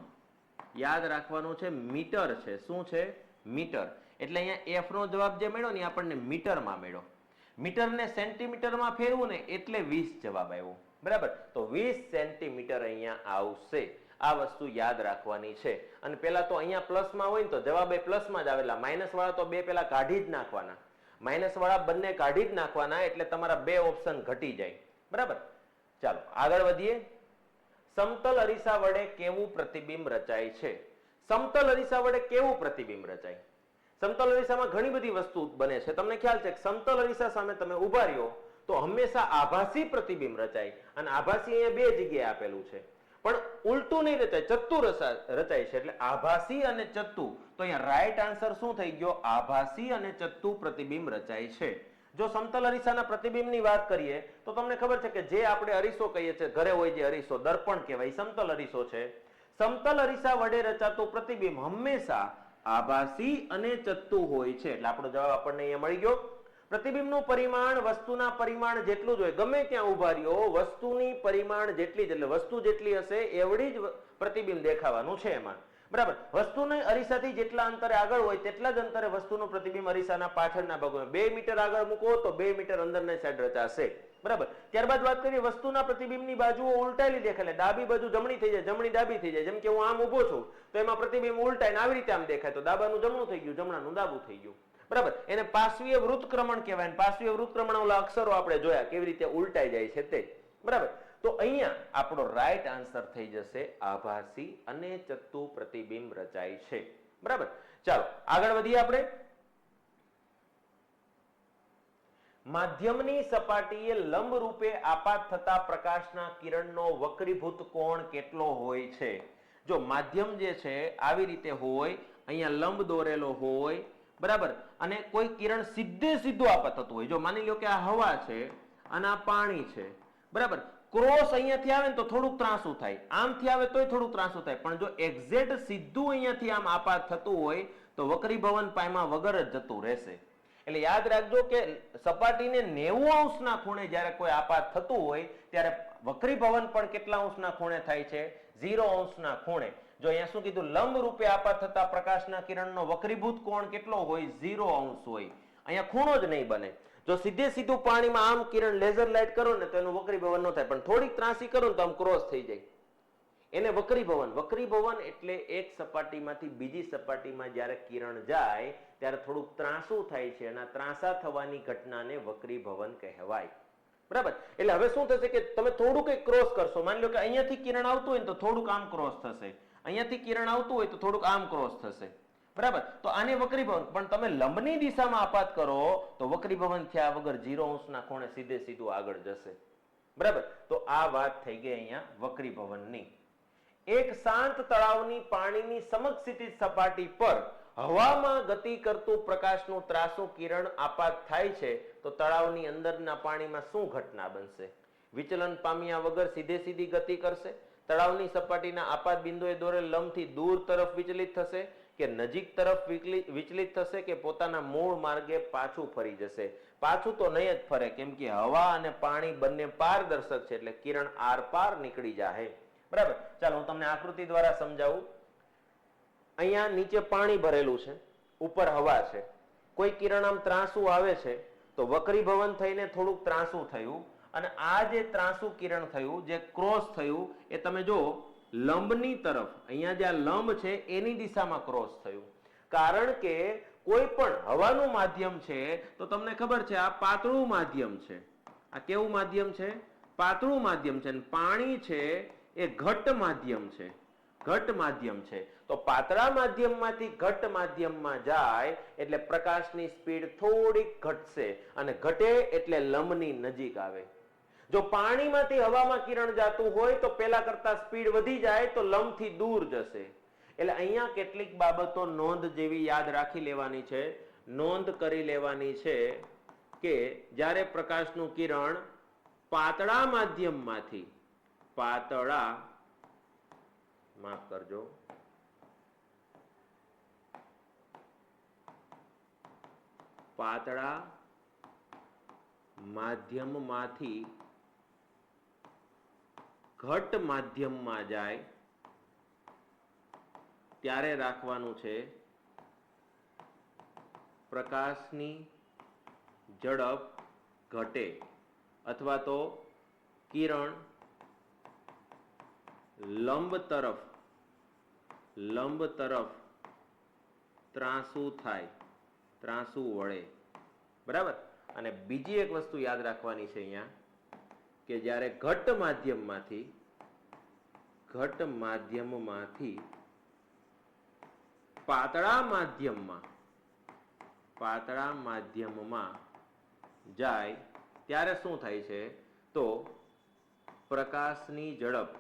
યાદ રાખવાનું છે મીટર છે. શું છે? મીટર. એટલે અહીંયા એફ નો જવાબ જે મળ્યો ને આપણને મીટરમાં મળ્યો. મીટરને સેન્ટીમીટરમાં ફેરવું ને એટલે 20 જવાબ આવ્યો. બરાબર. તો 20 સેન્ટીમીટર અહીંયા આવશે. આ વસ્તુ યાદ રાખવાની છે. અને પેલા તો અહીંયા પ્લસમાં હોય ને તો જવાબ એ પ્લસમાં જ આવેલા. માઇનસ વાળા તો બે પેલા કાઢી જ નાખવાના. માઇનસ વાળા બંને કાઢી જ નાખવાના એટલે તમારા 2 ઓપ્શન ઘટી જાય. બરાબર. ચાલો આગળ વધીએ. સમતલ અરીસા વડે કેવું પ્રતિબિંબ રચાય છે? સમતલ અરીસા વડે કેવું પ્રતિબિંબ રચાય? સમતલ અરીસામાં ઘણી બધી વસ્તુ બને છે. તમને ખ્યાલ છે કે સમતલ અરીસા સામે તમે ઉભા રહ્યો તો હંમેશા આભાસી પ્રતિબિંબ રચાય. અને આભાસી અહીંયા 2 જગ્યાએ આપેલું છે, પણ ઉલટું નહીં રચાય, ચત્તુ રચાય છે. એટલે આભાસી અને ચત્તુ. તો અહીંયા રાઈટ આન્સર શું થઈ ગયો? આભાસી અને ચત્તુ પ્રતિબિંબ રચાય છે. જો સમતલ અરીસાના પ્રતિબિંબની વાત કરીએ તો તમને ખબર છે કે જે આપણે અરીસો કહીએ છીએ, ઘરે હોય જે અરીસો, દર્પણ કહેવાય, સમતલ અરીસો છે. સમતલ અરીસા વડે રચાતું પ્રતિબિંબ હંમેશા આભાસી અને ચત્તુ હોય છે. એટલે આપણો જવાબ આપણને અહીંયા મળી ગયો. પ્રતિબિંબનું પરિમાણ વસ્તુના પરિમાણ જેટલું જ હોય. ગમે ત્યાં ઉભા રહ્યો, વસ્તુની પરિમાણ જેટલી જ, એટલે વસ્તુ જેટલી હશે એવડી જ પ્રતિબિંબ દેખાવાનું છે એમાં. બરાબર. વસ્તુને અરીસાથી જેટલા અંતરે આગળ હોય તેટલા જ અંતરે વસ્તુનું પ્રતિબિંબ અરીસાના પાછળના ભાગમાં 2 મીટર આગળ મૂકો તો 2 મીટર અંદરની સાઈડ રચાશે. બરાબર. ત્યારબાદ વાત કરીએ વસ્તુના પ્રતિબિંબની બાજુઓ ઉલટાયેલી દેખાય, ડાબી બાજુ જમણી થઈ જાય, જમણી ડાબી થઈ જાય. જેમ કે હું આમ ઊભો છું તો એમાં પ્રતિબિંબ ઉલટાઈને આવી રીતે આમ દેખાય, તો ડાબાનું જમણું થઈ ગયું, જમણાનું ડાબું થઈ ગયું. બરાબર. એને પાર્શ્વીય વૃત્તક્રમણ કહેવાય. પાર્શ્વીય વૃત્તક્રમણ ઓલા અક્ષરો આપણે જોયા કેવી રીતે ઉલટાઈ જાય છે તે. બરાબર. તો અહીંયા આપણો રાઈટ આન્સર થઈ જશે આભાસી અને ચત્તુ પ્રતિબિંબ રચાય છે. બરાબર. ચાલો આગળ વધીએ આપણે. માધ્યમની સપાટીએ લંબ રૂપે આપાત થતા પ્રકાશના કિરણનો વક્રીભૂત કોણ કેટલો હોય છે? જો માધ્યમ જે છે આવી રીતે હોય, અહીંયા લંબ દોરેલો હોય, બરાબર, અને કોઈ કિરણ સીધું આપાત થતું હોય. જો માની લો કે આ હવા છે અને આ પાણી છે, બરાબર, ક્રોસ અહીંયાથી આવે ને તો થોડુંક ત્રાંસું થાય, આમથી આવે તોય થોડુંક ત્રાંસું થાય, પણ જો એક્ઝેક્ટ સીધું અહીંયાથી આમ આપાત થતું હોય તો વક્રીભવન પાયમાં વગર જ જતું રહેશે. એટલે યાદ રાખજો કે સપાટીને 90 અંશના ખૂણે જ્યારે કોઈ આપાત થતું હોય ત્યારે વક્રીભવન પણ કેટલા અંશના ખૂણે થાય છે? 0 અંશના ખૂણે. જો અહીંયા શું કીધું? લંબ રૂપે આપાત થતા પ્રકાશના કિરણનો વક્રીભૂત કોણ કેટલો હોય? 0 અંશ હોય. અહીંયા ખૂણો જ નહીં બને. જો સીધું પાણીમાં આમ કિરણ લેઝર લાઇટ કરો ને તો એનું વક્રીભવન ન થાય, પણ થોડીક ત્રાસી કરો ને તો આમ ક્રોસ થઈ જાય. એને વક્રીભવન. વક્રીભવન એટલે એક સપાટીમાંથી બીજી સપાટીમાં જ્યારે કિરણ જાય ત્યારે થોડુંક ત્રાંસું થાય છે અને ત્રાંસા થવાની ઘટનાને વક્રીભવન કહેવાય. બરાબર. એટલે હવે શું થશે કે તમે થોડું કંઈક ક્રોસ કરશો. માની લો કે અહીંયાથી કિરણ આવતું હોય ને તો થોડુંક આમ ક્રોસ થશે, અહીંયાથી કિરણ આવતું હોય તો થોડુંક આમ ક્રોસ થશે. બરાબર. તો આને વક્રીભવન. પણ તમે લંબની દિશામાં આપાત કરો તો વક્રીભવન થયા વગર 0 અંશના ખૂણે સીધું આગળ જશે. બરાબર. તો આ વાત થઈ ગઈ અહીંયા વક્રીભવનની. એક શાંત તળાવની પાણીની સમક્ષિતિજ સપાટી પર હવામાં ગતિ કરતું પ્રકાશનું ત્રાસું કિરણ આપાત થાય છે તો તળાવની અંદરના પાણીમાં શું ઘટના બનશે? વિચલન પામ્યા વગર સીધી ગતિ કરશે? તળાવની સપાટીના આપાત બિંદુએ દોરેલ લંબથી દૂર તરફ વિચલિત થશે કે નજીક તરફ વિચલિત થશે કે પોતાના મૂળ માર્ગે પાછું ફરી જશે? પાછું તો નહીં જ ફરે, કેમ કે હવા અને પાણી બંને પારદર્શક છે એટલે કિરણ આર પાર નીકળી જાય. બરાબર. ચાલો હું તમને આકૃતિ દ્વારા સમજાવું. અહીંયા નીચે પાણી ભરેલું છે, ઉપર હવા છે. કોઈ કિરણ આમ ત્રાંસું આવે છે તો વક્રીભવન થઈને થોડુંક ત્રાંસું થયું અને આ જે ત્રાંસું કિરણ થયું, જે ક્રોસ થયું, એ તમે જો લંબની તરફ, અહીંયા જે આ લંબ છે એની દિશામાં ક્રોસ થયું. કારણ કે કોઈ પણ હવાનું માધ્યમ છે તો તમને ખબર છે આ પાતળું માધ્યમ છે. આ કેવું માધ્યમ છે? પાતળું માધ્યમ છે. પાણી છે એ ઘટ્ટ માધ્યમ છે. ઘટ માધ્યમ છે. તો પાતળા માધ્યમમાંથી ઘટ માધ્યમમાં જાય એટલે પ્રકાશની સ્પીડ થોડીક ઘટશે અને ઘટે એટલે લંબની નજીક આવે. જો પાણીમાંથી હવામાં કિરણ જાતું હોય તો પેલા કરતા સ્પીડ વધી જાય તો લંબથી દૂર જશે. એટલે અહીંયા કેટલીક બાબતો નોંધ જેવી યાદ રાખી લેવાની છે, નોંધ કરી લેવાની છે કે જ્યારે પ્રકાશનું કિરણ પાતળા માધ્યમમાંથી માફ કરજો પાતળા માધ્યમમાંથી ઘટ માધ્યમમાં જાય ત્યારે રાખવાનું છે પ્રકાશની ઝડપ ઘટે અથવા તો કિરણ લંબ તરફ ત્રાંસુ થાય, ત્રાંસુ વળે. બરાબર. અને બીજી એક વસ્તુ યાદ રાખવાની છે અહીંયા કે જ્યારે ઘટ માધ્યમમાંથી પાતળા માધ્યમમાં જાય ત્યારે શું થાય છે તો પ્રકાશની ઝડપ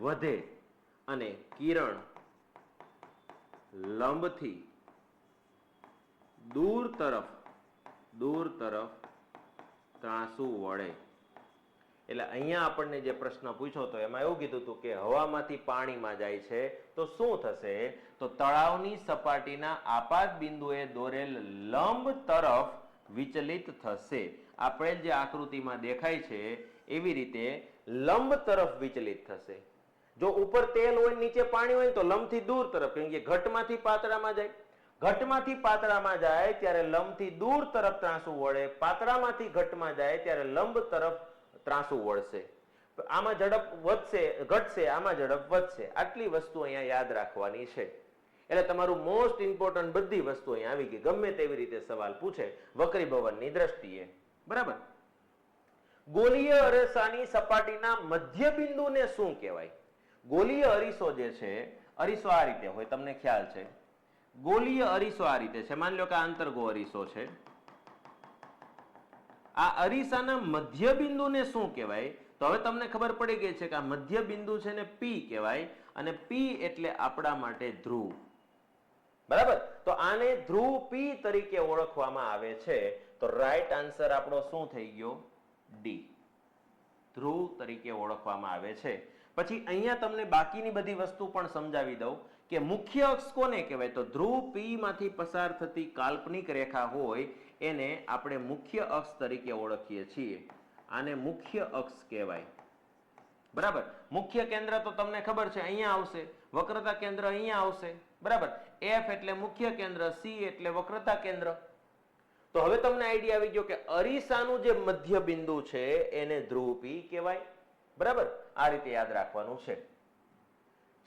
વધે અને કિરણ લંબથી દૂર તરફ ત્રાંસુ વળે. એટલે અહીંયા આપણને જે પ્રશ્ન પૂછ્યો હતો એમાં એવું કીધું હતું કે હવામાંથી પાણીમાં જાય છે તો શું થશે? તો તળાવની સપાટીના આપાત બિંદુએ દોરેલ લંબ તરફ વિચલિત થશે. આપણે જે આકૃતિમાં દેખાય છે એવી રીતે લંબ તરફ વિચલિત થશે. જો ઉપર તેલ હોય નીચે પાણી હોય તો લંબથી દૂર તરફ, કેમ કે ઘટમાંથી પાતળામાં જાય. ઘટમાંથી પાતળામાં જાય ત્યારે લંબથી દૂર તરફ ત્રાંસુ વળે, પાતળામાંથી ઘટમાં જાય ત્યારે લંબ તરફ ત્રાંસુ વળશે. આમાં ઝડપ ઘટશે, આમાં ઝડપ વધશે. આટલી વસ્તુ અહીંયા યાદ રાખવાની છે. એટલે તમારું મોસ્ટ ઇમ્પોર્ટન્ટ બધી વસ્તુ અહીંયા આવી ગઈ. ગમે તેવી રીતે સવાલ પૂછે વક્રીભવનની દ્રષ્ટિએ. બરાબર. ગોલીય અરીસાની સપાટીના મધ્ય બિંદુને શું કહેવાય? ગોલીય અરીસો જે છે, અરીસો આ રીતે હોય, તમને ખ્યાલ છે. ગોલીય અરીસો આ રીતે છે. માની લો કે આ અંતર્ગો અરીસો છે. આ અરીસાના મધ્ય બિંદુને શું કહેવાય? તો હવે તમને ખબર પડી ગઈ છે કે આ મધ્ય બિંદુ છે ને P કહેવાય, અને P એટલે આપણા માટે ધ્રુવ. બરાબર. તો આને ધ્રુવ P તરીકે ઓળખવામાં આવે છે. તો રાઈટ આન્સર આપણો શું થઈ ગયો? ડી. ધ્રુવ તરીકે ઓળખવામાં આવે છે. પછી અહીંયા તમને બાકીની બધી વસ્તુ પણ સમજાવી દઉં કે મુખ્ય અક્ષ કોને કહેવાય? તો ધ્રુવ P માંથી પસાર થતી કાલ્પનિક રેખા હોય એને આપણે મુખ્ય અક્ષ તરીકે ઓળખીએ છીએ. આને મુખ્ય અક્ષ કહેવાય. બરાબર. મુખ્ય કેન્દ્ર તો તમને ખબર છે અહીંયા આવશે, વક્રતા કેન્દ્ર અહીંયા આવશે. બરાબર. F એટલે મુખ્ય કેન્દ્ર, C એટલે વક્રતા કેન્દ્ર. તો હવે તમને આઈડિયા આવી ગયો કે અરીસાનું જે મધ્ય બિંદુ છે એને ધ્રુવ P કહેવાય. બરાબર. આ રીતે યાદ રાખવાનું છે.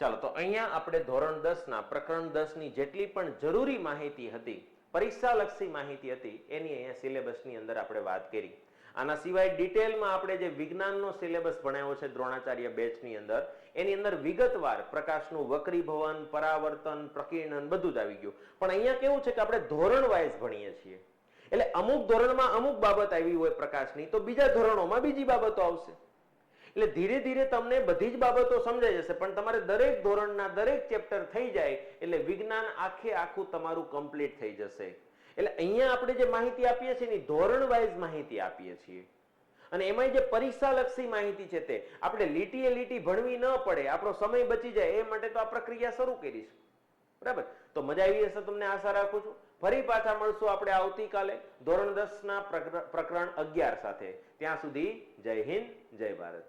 ચાલો, તો અહીંયા આપણે ધોરણ 10 ના પ્રકરણ 10 ની જેટલી પણ જરૂરી માહિતી હતી, પરીક્ષાલક્ષી માહિતી હતી, એની અહીંયા સિલેબસની અંદર આપણે વાત કરી. આના સિવાય ડિટેલમાં આપણે જે વિજ્ઞાનનો સિલેબસ ભણાવ્યો છે દ્રોણાચાર્ય બેચની અંદર, એની અંદર વિગતવાર પ્રકાશનું વક્રીભવન, પરાવર્તન, પ્રકીર્ણન બધું જ આવી ગયું. પણ અહીંયા કેવું છે કે આપણે ધોરણ વાઇઝ ભણીએ છીએ. એટલે અમુક ધોરણમાં અમુક બાબત આવી હોય પ્રકાશની, તો બીજા ધોરણોમાં બીજી બાબતો આવશે. એટલે ધીરે ધીરે તમને બધી જ બાબતો સમજાઈ જશે. પણ તમારે દરેક ધોરણના દરેક ચેપ્ટર થઈ જાય એટલે વિજ્ઞાન આખું તમારું કમ્પ્લીટ થઈ જશે. એટલે અહીંયા આપણે જે માહિતી આપીએ છીએ ને ધોરણ વાઇઝ માહિતી આપીએ છીએ. અને એમાં જે પરીક્ષાલક્ષી માહિતી છે તે આપણે લીટીએ લીટી ભણવી ન પડે, આપણો સમય બચી જાય એ માટે તો આ પ્રક્રિયા શરૂ કરી છે. બરાબર. તો મજા આવી હશે તમને, આશા રાખું છું. ફરી પાછા મળશું આપણે આવતીકાલે ધોરણ 10 ના પ્રકરણ 11 સાથે. ત્યાં સુધી જય હિન્દ, જય ભારત.